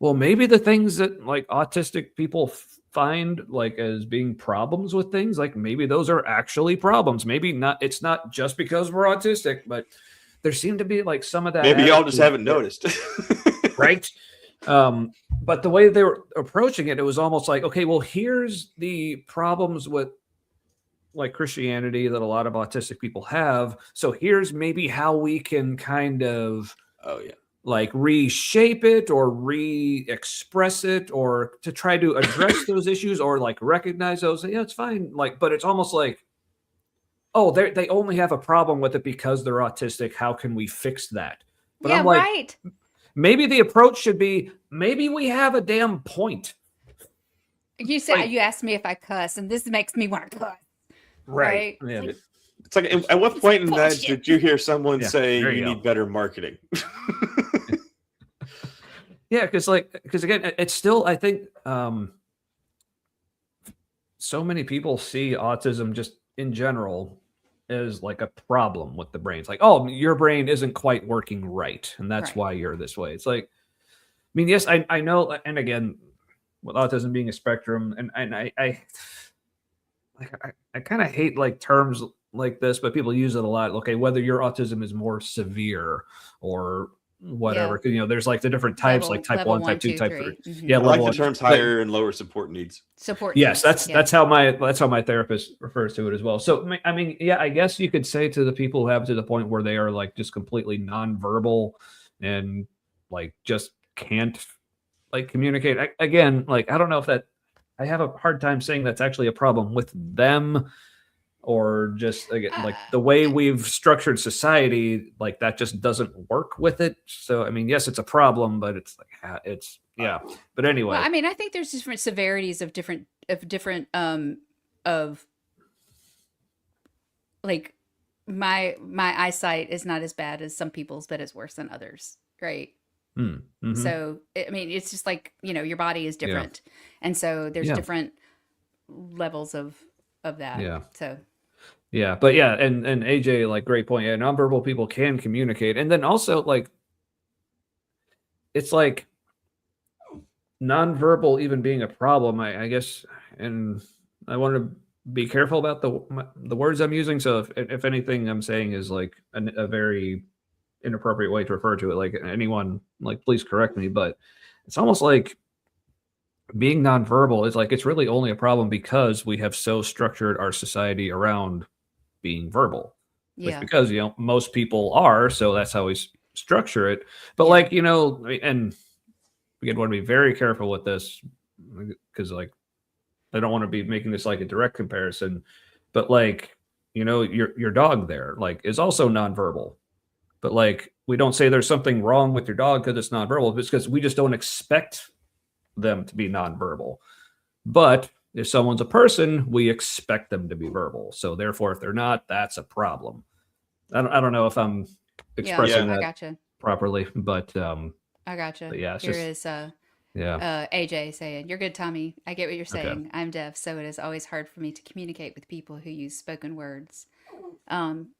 well, maybe the things that like autistic people find like as being problems with things, like maybe those are actually problems. Maybe not. It's not just because we're autistic, but there seemed to be like some of that. Maybe y'all just attitude haven't that- noticed. right? But the way they were approaching it, it was almost like, okay, well, here's the problems with like Christianity that a lot of autistic people have. So here's maybe how we can kind of Oh yeah. like reshape it or re-express it or to try to address those issues or like recognize those. Yeah, it's fine. Like, but it's almost like, oh, they only have a problem with it because they're autistic. How can we fix that? But yeah, I'm like, right. maybe the approach should be, maybe we have a damn point. You said like- you asked me if I cuss, and this makes me want to cuss. Right. Yeah. Like, It's like at what point in that bullshit. did you hear someone Yeah, say there you you go. need better marketing? Yeah, because again, it's still, I think so many people see autism just in general as like a problem with the brain. It's like, oh, your brain isn't quite working right, and that's Right. why you're this way. It's like, I mean, yes, I know, and again, with autism being a spectrum, and I kind of hate like terms like this, but people use it a lot. Okay, whether your autism is more severe or whatever. There's like the different types, like type level 1, type 2, 2, type 3. 3. Mhm. Yeah, I like level the 1. terms But- higher and lower support needs. Support Yes, needs. that's how my therapist refers to it as well. So I mean, yeah, I guess you could say to the people who have to the point where they are like just completely nonverbal and like just can't like communicate. Again, like I don't know if that I have a hard time saying that's actually a problem with them or just again like the way we've structured society, like that just doesn't work with it. So I mean, yes, it's a problem, but it's like it's yeah. But anyway, Well, I mean, I think there's different severities of different of like my eyesight is not as bad as some people's, but it's worse than others, right? mhm. So I mean, it's just like your body is different, and so there's Yeah. different levels of that. Yeah. So Yeah, but yeah, and AJ, like great point. Yeah, nonverbal people can communicate, and then also like it's like nonverbal even being a problem. I guess, and I want to be careful about the words I'm using. So if anything I'm saying is like a very inappropriate way to refer to it, like anyone, like please correct me. But it's almost like being nonverbal is like it's really only a problem because we have so structured our society around being verbal. It's yeah, because most people are, so that's how we structure it. But Yeah. like and we want to be very careful with this because like I don't want to be making this like a direct comparison, but like your dog there like is also nonverbal, but like we don't say there's something wrong with your dog because it's nonverbal. It's because we just don't expect them to be nonverbal. But if someone's a person, we expect them to be verbal. So therefore, if they're not, that's a problem. I don't know if I'm expressing I that gotcha. properly, but I gotcha. but yeah, it's Here just is yeah, AJ saying, "You're good, Tommy. I get what you're Okay. saying. I'm deaf, so it is always hard for me to communicate with people who use spoken words."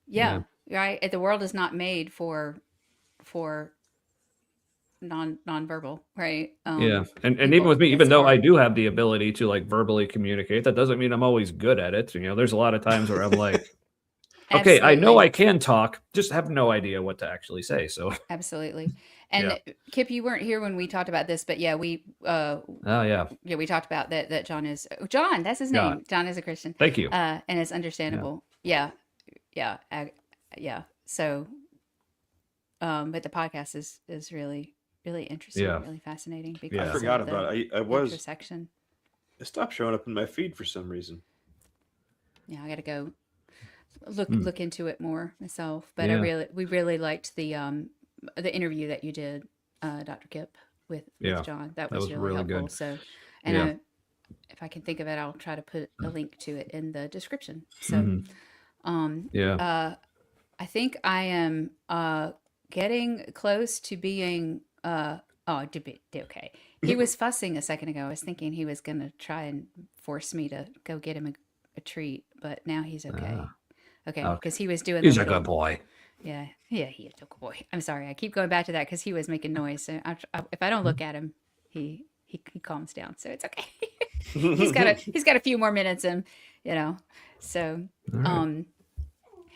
Yeah, right. The world is not made for nonverbal, right? yeah, and even people, with me, it's even though I hard. do have the ability to like verbally communicate, that doesn't mean I'm always good at it. There's a lot of times where I'm like, okay, I know Absolutely. I can talk, just have no idea what to actually say. So Absolutely. And Yeah. Kip, you weren't here when we talked about this, but yeah, we oh yeah, we talked about that John is John, that's his John. name. John is a Christian. Thank you. And it's understandable. Yeah. Yeah. Yeah. So but the podcast is really interesting, Yeah. really fascinating Yeah. because I forgot of about the it. I was intersection. it stopped showing up in my feed for some reason. Yeah, I got to go look Hmm. look into it more myself. But Yeah. we really liked the interview that you did, Dr. Kip, with Yeah, John. That that was was really really helpful. good. So, and Yeah. if I can think of it, I'll try to put a link to it in the description. So, Mhm. Yeah. I think I am getting close to being okay. He was fussing a second ago. I was thinking he was gonna try and force me to go get him a treat, but now he's okay. Okay, okay. because he was doing He's the a little, good boy. yeah, he is a good boy. I'm sorry, I keep going back to that because he was making noise. So if I don't look at him, he calms down. So it's okay. he's got a few more minutes in, So, All right.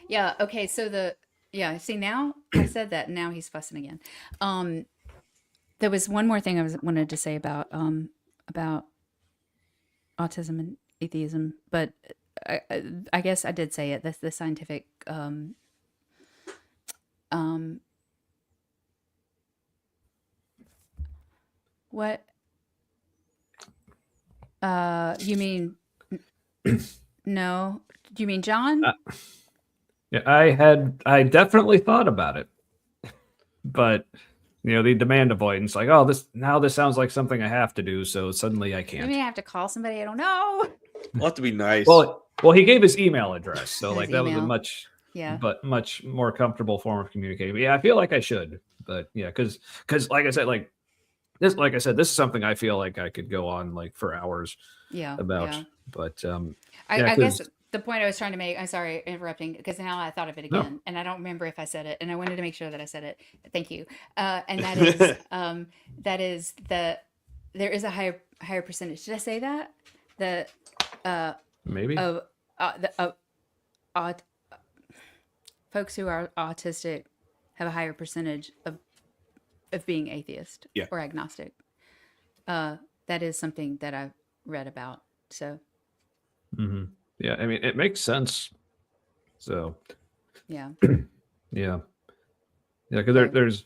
yeah. Okay. So see now I said that and now he's fussing again. There was one more thing wanted to say about autism and atheism, but I guess I did say it. That's the scientific what you mean? No, do you mean John? Yeah, I definitely thought about it, but the demand avoidance, like, oh, this sounds like something I have to do, so suddenly I You can't. may have to call somebody. I don't know. We'll have to be nice. Well, he gave his email address, so His like that was a email. much more comfortable form of communicating. But yeah, I feel like I should, but yeah, because like I said, this is something I feel like I could go on like for hours about. Yeah. But I guess the point I was trying to make, I'm sorry interrupting, because now I thought of it again, No. and I don't remember if I said it, and I wanted to make sure that I said it. Thank you. And that is there is a higher percentage. Did I say that? maybe Of folks who are autistic have a higher percentage of of being atheist Yeah. or agnostic. That is something that I've read about. So Mm-hmm. Yeah, I mean, it makes sense. So yeah. yeah, because So, there's,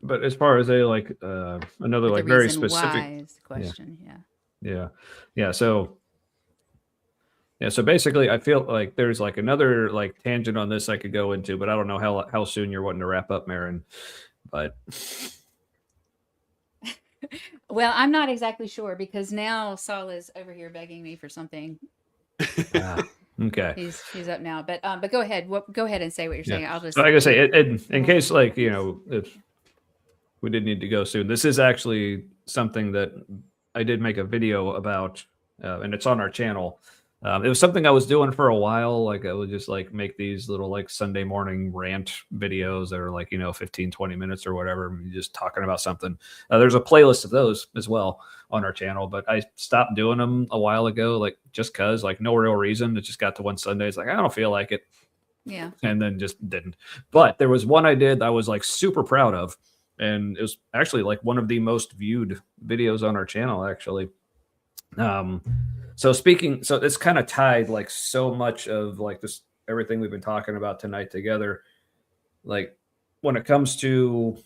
but as far as another but the like very reason specific, why is the question. Yeah. yeah. So basically, I feel like there's like another like tangent on this I could go into, but I don't know how soon you're wanting to wrap up, Marin. But Well, I'm not exactly sure because now Saul is over here begging me for something. okay. He's up now, but go ahead. Go ahead and say what you're saying. I'll just So like I say, in case like if we did need to go soon, this is actually something that I did make a video about, and it's on our channel. It was something I was doing for a while. Like I would just like make these little like Sunday morning rant videos that are like 15, 20 minutes or whatever, just talking about something. There's a playlist of those as well on our channel, but I stopped doing them a while ago, like just cause like no real reason. It just got to one Sunday. It's like I don't feel like it. Yeah. And then just didn't. But there was one I did that I was like super proud of. And it was actually like one of the most viewed videos on our channel, actually. So it's kind of tied like so much of like this, everything we've been talking about tonight together. Like when it comes to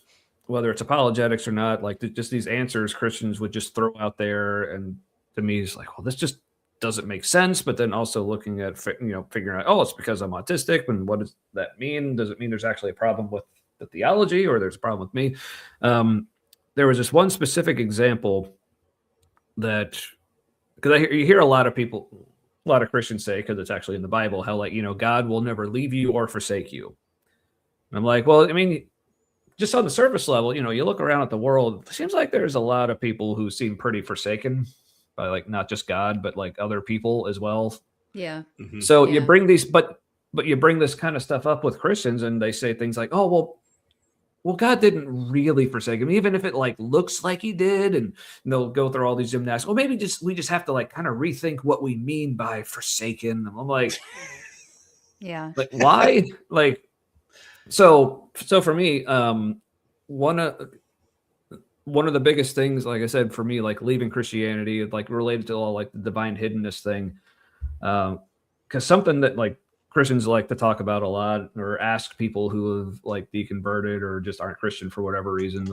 whether it's apologetics or not, like just these answers Christians would just throw out there. And to me, it's like, well, this just doesn't make sense. But then also looking at, figuring out, oh, it's because I'm autistic. And what does that mean? Does it mean there's actually a problem with the theology or there's a problem with me? There was just one specific example that, because you hear a lot of people, a lot of Christians say, because it's actually in the Bible, how like, God will never leave you or forsake you. And I'm like, well, I mean, just on the surface level, you look around at the world, it seems like there's a lot of people who seem pretty forsaken by like not just God, but like other people as well. Yeah. Mm-hmm. So Yeah. you bring these, but you bring this kind of stuff up with Christians, and they say things like, "Oh, well, God didn't really forsake him, even if it like looks like he did," and they'll go through all these gymnastics. Well, maybe we just have to like kind of rethink what we mean by forsaken. And I'm like, Yeah. like why? Like, so for me, one of the biggest things, like I said, for me, like leaving Christianity, like related to all like the divine hiddenness thing, because something that like Christians like to talk about a lot, or ask people who have like deconverted or just aren't Christian for whatever reason.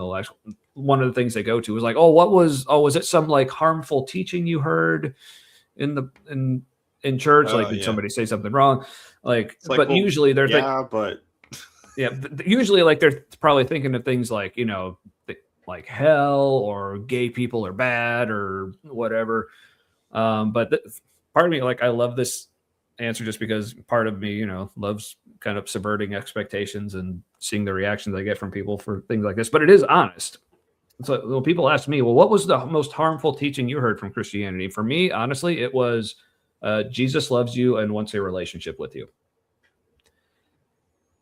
One of the things they go to is like, was it some like harmful teaching you heard in church? Like, did somebody say something wrong? Like, but well, usually they're usually like they're probably thinking of things like, like hell or gay people are bad or whatever. But part of me, like, I love this answer just because part of me, loves kind of subverting expectations and seeing the reactions I get from people for things like this. But it is honest. So when people ask me, well, what was the most harmful teaching you heard from Christianity? For me, honestly, it was Jesus loves you and wants a relationship with you.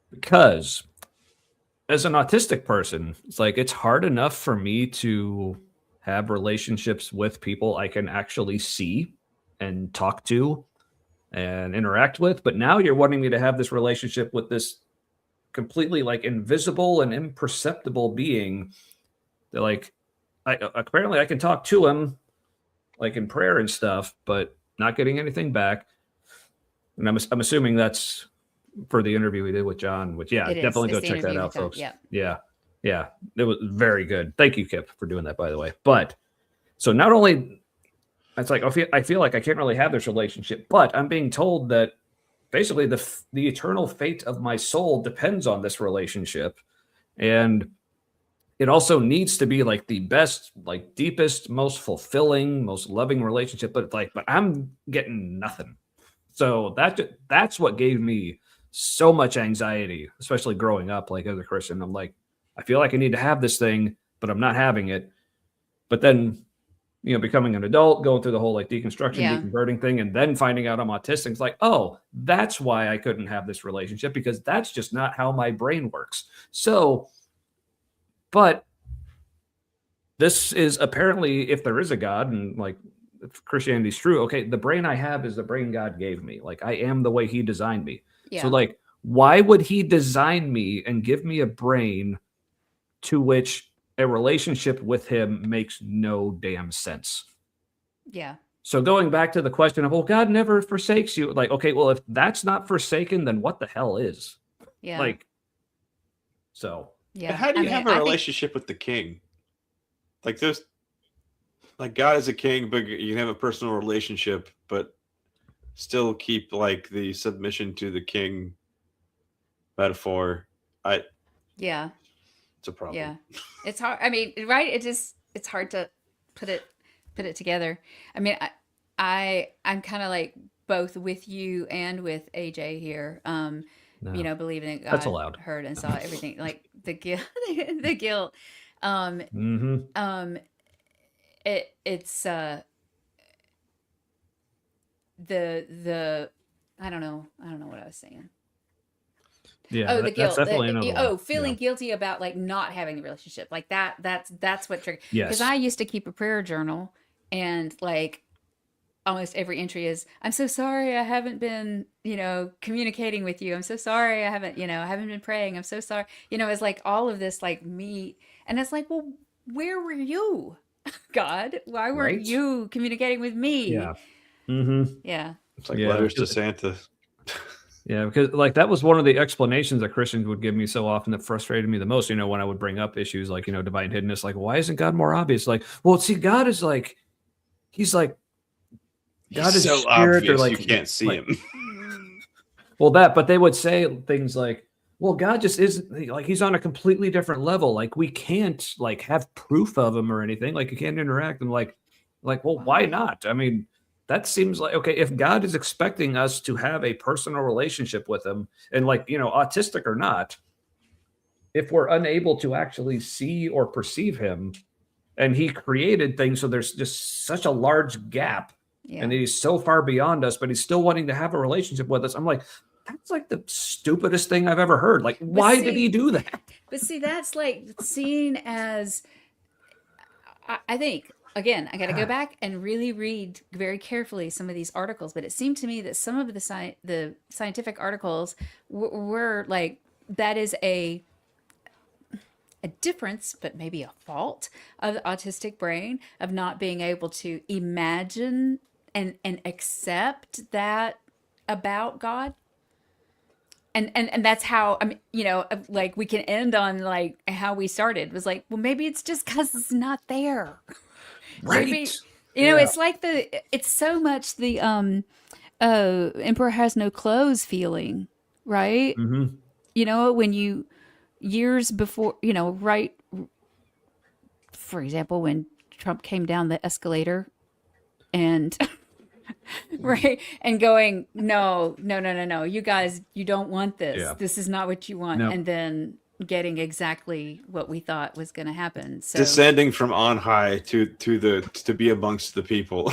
Because as an autistic person, it's like it's hard enough for me to have relationships with people I can actually see and talk to and interact with. But now you're wanting me to have this relationship with this completely like invisible and imperceptible being that like apparently I can talk to him like in prayer and stuff, but not getting anything back. And I'm assuming that's for the interview we did with John, which definitely go check that out, folks. Yeah. It was very good. Thank you, Kip, for doing that, by the way. But so not only it's like I feel like I can't really have this relationship, but I'm being told that basically the eternal fate of my soul depends on this relationship, and it also needs to be like the best, like deepest, most fulfilling, most loving relationship. But I'm getting nothing. So that's what gave me so much anxiety, especially growing up, like as a Christian. I'm like, I feel like I need to have this thing, but I'm not having it. But then, becoming an adult, going through the whole like deconstruction, deconverting thing, and then finding out I'm autistic, it's like, oh, that's why I couldn't have this relationship, because that's just not how my brain works. So, but this is apparently, if there is a God and like if Christianity is true, okay, the brain I have is the brain God gave me. Like I am the way he designed me. Yeah. So like, why would he design me and give me a brain to which a relationship with him makes no damn sense. Yeah. So going back to the question of, well, God never forsakes you. Like, okay, well, if that's not forsaken, then what the hell is? Yeah. Like, so. Yeah. But how do you have a I think, relationship with the king? Like there's like God is a king, but you can have a personal relationship, but still keep like the submission to the king metaphor. yeah. It's a problem. Yeah. It's hard. I mean, right? It's hard to put it together. I mean, I'm kind of like both with you and with AJ here. You No, know, believing that that's God allowed. heard and saw everything, like the guilt, the guilt. Mm-hmm. It's the I don't know what I was saying. Yeah, Oh, the that's guilt. definitely another one. Feeling Yeah. guilty about like not having a relationship. Like that's what triggered. Because Yes. I used to keep a prayer journal, and like almost every entry is, I'm so sorry I haven't been, communicating with you. I'm so sorry I haven't, I haven't been praying. I'm so sorry. It's like all of this like me. And it's like, well, where were you, God? Why weren't Right? you communicating with me? Yeah. Mm-hmm. Yeah. It's like Yeah. letters to Santa. Yeah, because like that was one of the explanations that Christians would give me so often that frustrated me the most. When I would bring up issues like divine hiddenness, like why isn't God more obvious? Like, well, see, God is like, he's like, God He's is so spirit, or obvious like you can't see like, him. well, but they would say things like, well, God just isn't, like he's on a completely different level. Like we can't like have proof of him or anything. Like you can't interact. And like, well, why not? I mean, that seems like, okay, if God is expecting us to have a personal relationship with him, and like, autistic or not, if we're unable to actually see or perceive him, and he created things, so there's just such a large gap, Yeah. and he's so far beyond us, but he's still wanting to have a relationship with us. I'm like, that's like the stupidest thing I've ever heard. Like, why did he do that? But see, that's like seen as, I think, again, I got to go back and really read very carefully some of these articles. But it seemed to me that some of the scientific articles were like, that is a difference, but maybe a fault of the autistic brain, of not being able to imagine and accept that about God. And that's how, I mean, like we can end on like how we started, was like, well, maybe it's just because it's not there. Right. Maybe, it's like it's so much the Emperor has no clothes feeling, right? Mm-hmm. When you, years before, right, for example, when Trump came down the escalator and right, and going, no, you guys, you don't want this. Yeah. This is not what you want. No. And then getting exactly what we thought was going to happen. So Descending from on high to be amongst the people.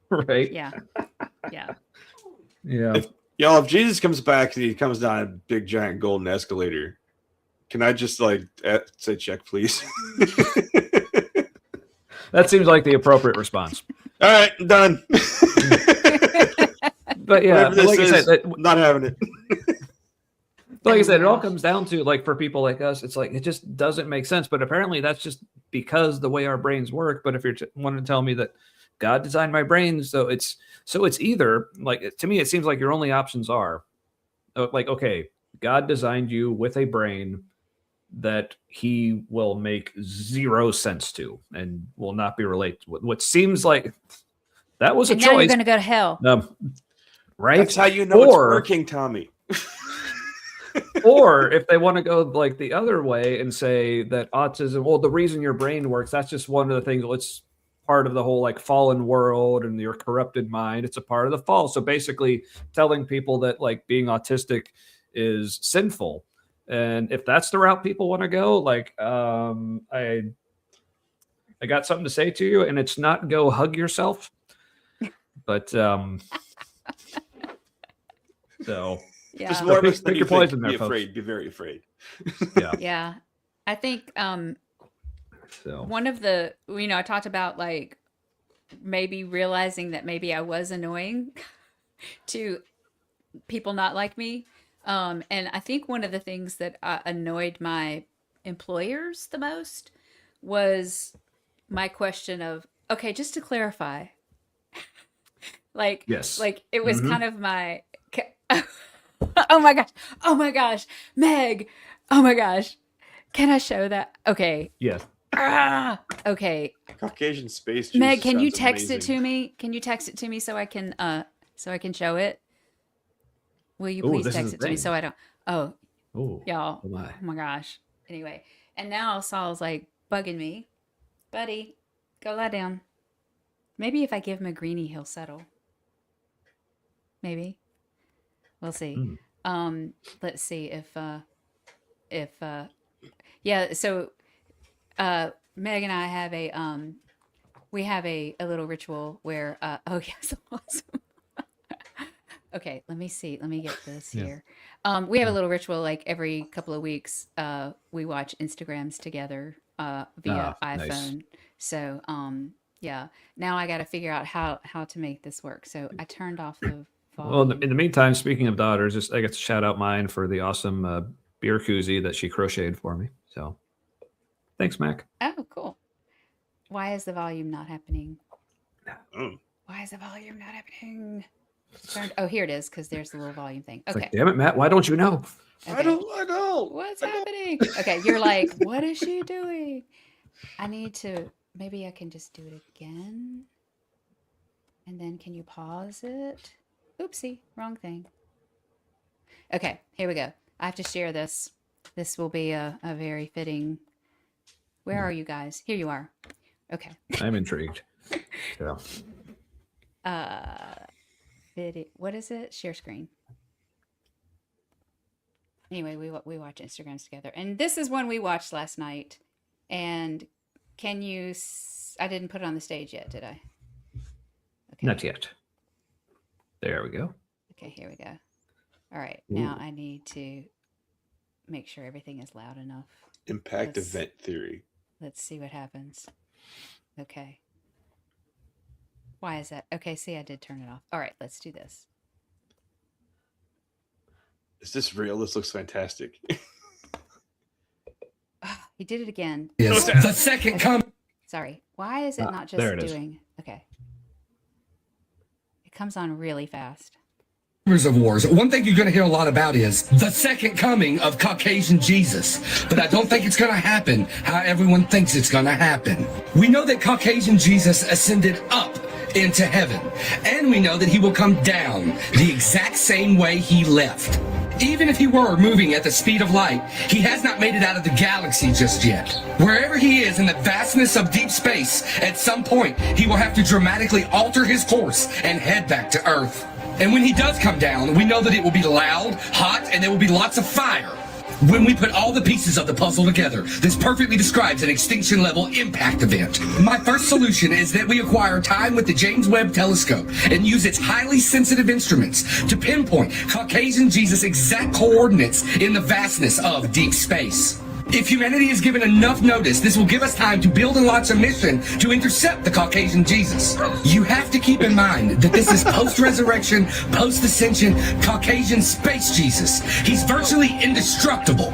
Right. yeah. If Jesus comes back and he comes down a big giant golden escalator, can I just like say check, please? That seems like the appropriate response. All right, done. But yeah, Whatever this like I is, said, not having it. like I said, it all comes down to, like, for people like us, it's like it just doesn't make sense. But apparently, that's just because the way our brains work. But if you're wanting to tell me that God designed my brain, so it's either, like, to me, it seems like your only options are like, okay, God designed you with a brain that he will make zero sense to and will not be related to what seems like that was a choice. Now you're going to go to hell. Right? That's how you know it's working, Tommy. Or if they want to go like the other way and say that autism, well, the reason your brain works, that's just one of the things. It's part of the whole like fallen world and your corrupted mind. It's a part of the fall. So basically telling people that like being autistic is sinful. And if that's the route people want to go, like, I got something to say to you, and it's not go hug yourself, but so Yeah. Just more of us than pick you your think. poison Be there, folks. afraid. Be very afraid. Yeah. I think So one of the, I talked about like maybe realizing that maybe I was annoying to people not like me. And I think one of the things that annoyed my employers the most was my question of, okay, just to clarify, Yes. like it was Mhm. kind of my, oh my gosh, oh my gosh, Meg, oh my gosh, can I show that? Okay. Yes. Okay. Caucasian space Jesus Meg, can you sounds text it amazing. to me? Can you text it to me so I can show it? Will you Oh, please this is text a it to me thing. so I don't? Oh, Oh, y'all. oh my. Oh my gosh. Anyway, and now Saul's like bugging me. Buddy, go lie down. Maybe if I give him a greenie, he'll settle. Maybe. We'll see. Let's see if yeah, so Meg and I have we have a little ritual where oh yes, awesome. Okay, let me see. Let me get this Yeah. here. We have a little ritual like every couple of weeks. We watch Instagrams together via Nice. iPhone. So yeah. Now I got to figure out how to make this work. So I turned off the Well, in volume. the meantime, speaking of daughters, just I get to shout out mine for the awesome beer koozie that she crocheted for me. So, thanks, Mac. Oh, cool. Why is the volume not happening? Oh. Why is the volume not happening? Oh, here it is, because there's the little volume thing. It's Okay. like, damn it, Matt, why don't you know? Okay. I know. What's happening? Okay, you're like, what is she doing? I need to, maybe I can just do it again. And then can you pause it? Oopsie, wrong thing. Okay, here we go. I have to share this. This will be a very fitting. Where are you guys? Here you are. Okay. I'm intrigued. So, What is it? Share screen. Anyway, we watch Instagrams together, and this is one we watched last night. And can you? I didn't put it on the stage yet, did I? Okay. not yet. There we go. Okay, here we go. All right, now I need to make sure everything is loud enough. Impact event theory. Let's see what happens. Okay. Why is that? Okay, see, I did turn it off. All right, let's do this. Is this real? This looks fantastic. He did it again. Yes. The second coming. Sorry. Why is it not just there it is. doing? Okay. It comes on really fast. Rumors of wars. One thing you're going to hear a lot about is the second coming of Caucasian Jesus. But I don't think it's going to happen how everyone thinks it's going to happen. We know that Caucasian Jesus ascended up into heaven. And we know that he will come down the exact same way he left. Even if he were moving at the speed of light, he has not made it out of the galaxy just yet. Wherever he is in the vastness of deep space, at some point, he will have to dramatically alter his course and head back to Earth. And when he does come down, we know that it will be loud, hot, and there will be lots of fire. When we put all the pieces of the puzzle together, this perfectly describes an extinction level impact event. My first solution is that we acquire time with the James Webb Telescope and use its highly sensitive instruments to pinpoint Caucasian Jesus' exact coordinates in the vastness of deep space. If humanity is given enough notice, this will give us time to build and launch a mission to intercept the Caucasian Jesus. You have to keep in mind that this is post-resurrection, post-ascension, Caucasian space Jesus. He's virtually indestructible.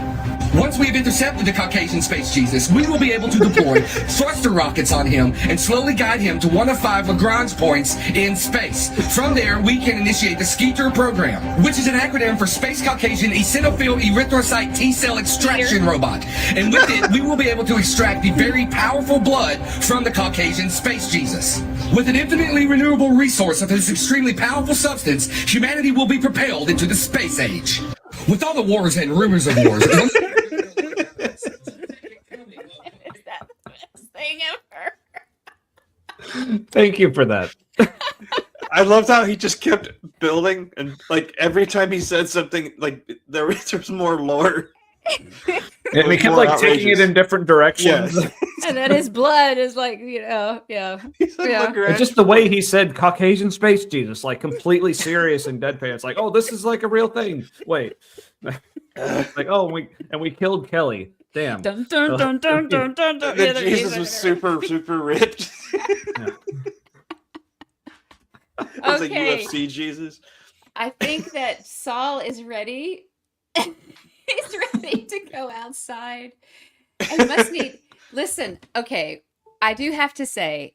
Once we have intercepted the Caucasian space Jesus, we will be able to deploy thruster rockets on him and slowly guide him to one of 5 Lagrange points in space. From there, we can initiate the Skeeter program, which is an acronym for Space Caucasian Eosinophil Erythrocyte T-Cell Extraction Robot. And with it, we will be able to extract the very powerful blood from the Caucasian space Jesus. With an infinitely renewable resource of this extremely powerful substance, humanity will be propelled into the space age. With all the wars and rumors of wars... Is that the best thing ever? Thank you for that. I loved how he just kept building, and like every time he said something, like there was more lore. And we kept more like taking it outrageous. in different directions. Yes. And then his blood is like, yeah. He said Yeah. Lagrange And just the way he said Caucasian space Jesus, like completely serious and deadpan. It's like, oh, this is like a real thing. Wait. Like, oh, we killed Kelly. Damn. Dun dun dun dun dun dun dun. That Jesus was super ripped. Yeah. It was like Okay. UFC Jesus. I think that Saul is ready. He's ready to go outside I must need. Listen, okay. I do have to say,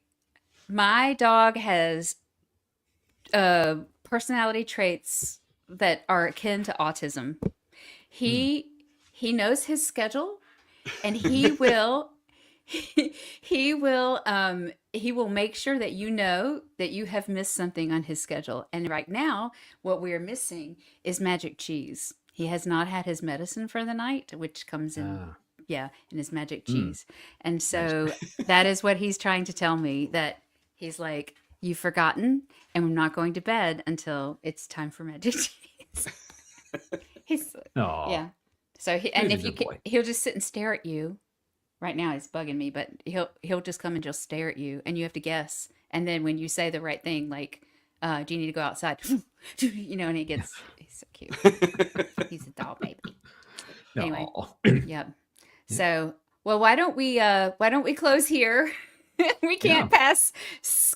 my dog has personality traits that are akin to autism. He he knows his schedule, and he will make sure that you know that you have missed something on his schedule. And right now, what we are missing is magic cheese. He has not had his medicine for the night, which comes in, yeah, in his magic cheese. And so that is what he's trying to tell me, that he's like, you've forgotten, and I'm not going to bed until it's time for magic cheese. He's, Aw. yeah. So and He's a if you good can, boy. he'll just sit and stare at you. Right now he's bugging me, but he'll just come and just stare at you, and you have to guess. And then when you say the right thing, like, do you need to go outside? You know, and he's so cute. He's a doll baby. Anyway, Aw. yep. So, well, why don't we close here? We can't pass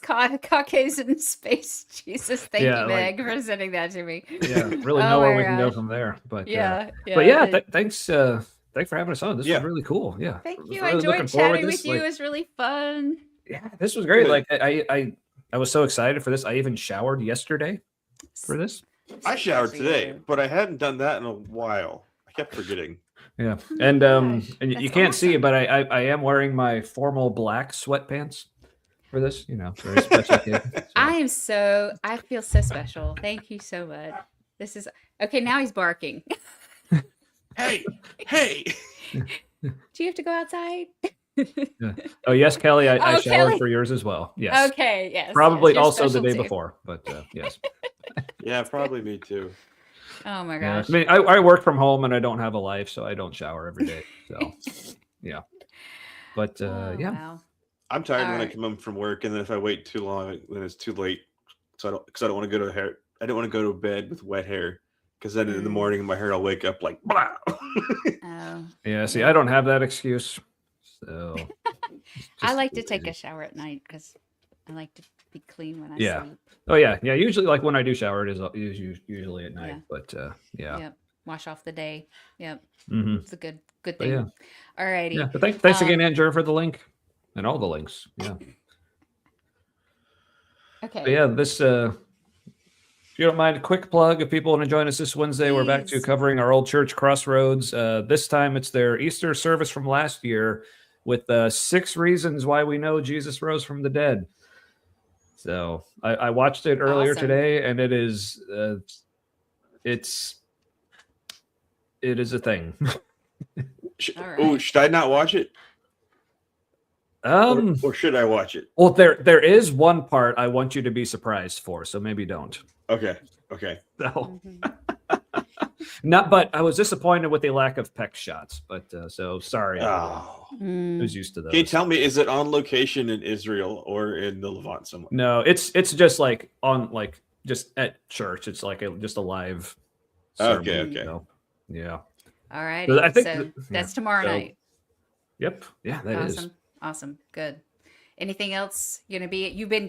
Caucasian space Jesus. Thank you, Meg, for sending that to me. Yeah, really Oh know where my we can go gosh. from there. But Yeah, but yeah, yeah. thanks for having us on. This was really cool. Yeah, Thank was you. really I looking enjoyed forward to chatting this. with you. Like, It was really fun. yeah, this was great. Good. Like I was so excited for this. I even showered yesterday for this. I showered So today, you- but I hadn't done that in a while. I kept forgetting. Yeah, Oh and my gosh, and you that's can't see it, awesome. but I am wearing my formal black sweatpants for this. You know, very special occasion. So. I feel so special. Thank you so much. This is okay. Now he's barking. Hey. Do you have to go outside? Yeah. Oh yes, Kelly, I Oh, showered Kelly. for yours as well. Yes, Okay. Yes. probably yes, you're also the special day too. before, but yes. Yeah, probably me too. Oh my Yeah, gosh. I mean, I work from home and I don't have a life, so I don't shower every day. So, yeah. But Oh, yeah, wow. I'm tired when I Alright. come home from work, and then if I wait too long, then it's too late. So I don't want to go to hair. I don't want to go to bed with wet hair, because then in the Mm. morning my hair will wake up like blah. Oh, yeah. See, I don't have that excuse. So I just like to take lazy. a shower at night because I like to be clean when I Yeah. sleep. Oh yeah, yeah. Usually, like when I do shower, it is usually at night. Yeah. But yeah. Yep. Wash off the day. Yep. Mm-hmm. It's a good But thing. yeah. Alrighty. Yeah. But thanks again, Um, Andrew, for the link and all the links. Yeah. Okay. But yeah, this if you don't mind, a quick plug. If people want to join us this Wednesday, we're back to Please. covering our old church Crossroads. This time it's their Easter service from last year with 6 reasons why we know Jesus rose from the dead. So I watched it earlier Awesome. today, and it is it is a thing. All Should I not watch it, or should I watch it? Well, there is one part I want you to be surprised for, so maybe don't. Okay. So, Mhm. not, but I was disappointed with the lack of peck shots. But so sorry, everyone Oh. Mm. who's used to those. Can you tell me, is it on location in Israel or in the Levant somewhere? No, it's just like on like just at church. It's like just a live. Okay, sermon, okay. so, yeah. All right. So I think So that- that's tomorrow So- night. Yep. Yeah, that is. Awesome. Awesome. Good. Anything else gonna be? You've been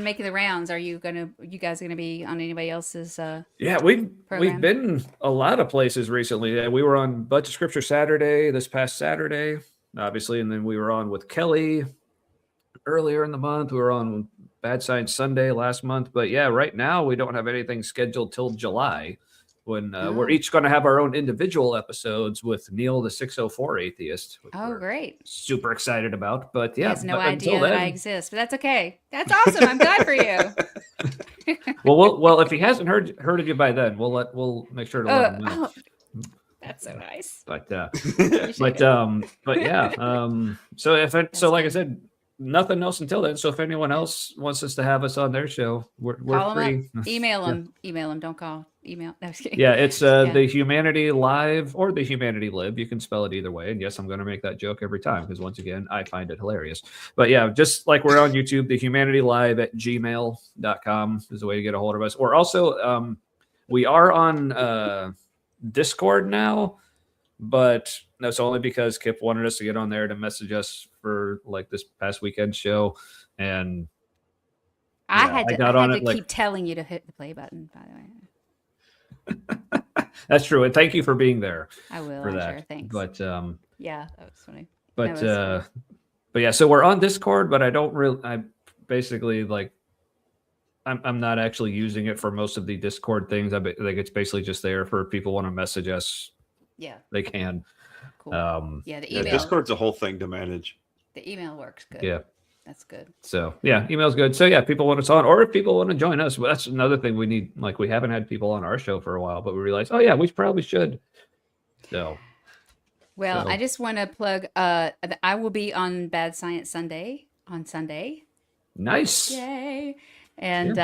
making the rounds. Are you guys gonna be on anybody else's? Yeah, we've program? been a lot of places recently. We were on Bunch of Scripture Saturday this past Saturday, obviously, and then we were on with Kelly earlier in the month. We were on Bad Science Sunday last month, but yeah, right now we don't have anything scheduled till July, when we're Oh. each going to have our own individual episodes with Neil the 604 Atheist. Which Oh, we're great. super excited about. But He yeah, has no but until idea that then- I exist, but that's okay. That's awesome. I'm glad for you. well, if he hasn't heard of you by then, we'll make sure to let him know. Oh, that's so nice. But Appreciate but it. but yeah, so if it, so like I good. said, nothing else until then. So if anyone else wants us to have us on their show, we're Call him free. up. Email him. Email him. Don't call. Email. No, I'm just kidding. Yeah, it's Yeah. the Humanity Live or the Humanity Lib. You can spell it either way. And yes, I'm going to make that joke every time because once again, I find it hilarious. But yeah, just like we're on YouTube, the Humanity Live at gmail.com is the way to get a hold of us. Or also, we are on Discord now, but that's only because Kip wanted us to get on there to message us for like this past weekend show. And I yeah, had I to, got I on had it, to like- keep telling you to hit the play button, by the way. that's true. And thank you for being there. I will. For I'm that. sure. Thanks. But Yeah, that was funny. But That was funny. but yeah, so we're on Discord, but I don't really. I basically like. I'm not actually using it for most of the Discord things. Like it's basically just there for people want to message us. Yeah, They can. cool. Yeah, the Yeah, email. Discord's a whole thing to manage. The email works good. Yeah. That's good. So yeah, email's good. So yeah, people want us on, or if people want to join us, well, that's another thing we need. Like we haven't had people on our show for a while, but we realized, oh yeah, we probably should. So. Well, So- I just want to plug. I will be on Bad Science Sunday on Sunday. Nice. Yay! And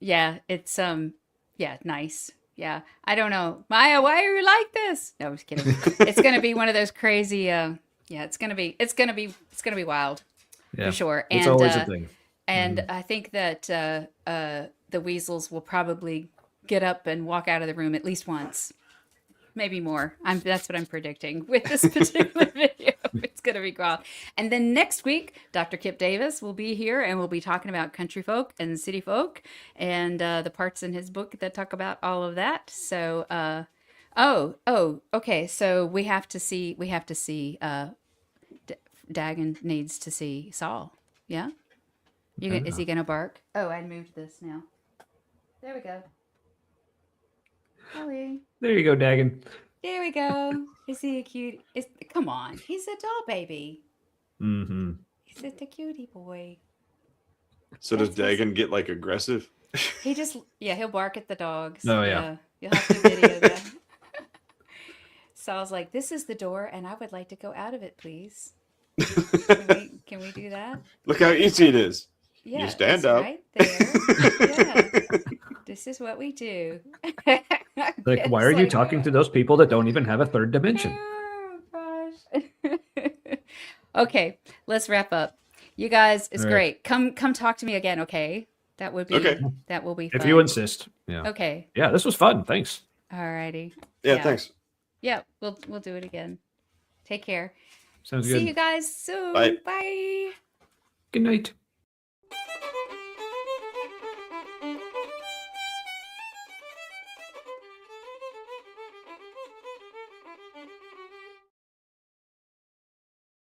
yeah, it's yeah, nice. Yeah, I don't know, Maya, why are you like this? No, I was kidding. It's gonna be one of those crazy. Yeah, it's gonna be wild Yeah. for sure. It's And always a thing. and I think that the weasels will probably get up and walk out of the room at least once. Maybe more. That's what I'm predicting with this particular video. It's going to be wild. And then next week, Dr. Kip Davis will be here and we'll be talking about country folk and city folk and the parts in his book that talk about all of that. So, okay. So we have to see, Dagon needs to see Saul. Yeah? Is he going to bark? Oh, I moved this now. There we go. Ellie. There you go, Dagon. There we go. Is he a cute? Come on, he's a doll baby. Mm-hmm. He's a cutie boy. So does Dagon get like aggressive? He just he'll bark at the dogs. Oh, yeah. You'll have to video that. Saul's like, this is the door, and I would like to go out of it, please. Can we do that? Look how easy it is. Yeah, You stand it's up. right there. Yeah. This is what we do. Like, why are you talking to those people that don't even have a third dimension? Oh, gosh. Okay, let's wrap up. You guys, it's All right. great. Come talk to me again, okay? That would be Okay. that will be fun. If you insist. Yeah. Okay. Yeah, this was fun. Thanks. Alrighty. Yeah, Yeah. thanks. Yeah, we'll do it again. Take care. Sounds See good. you guys soon. Bye. Bye. Good night.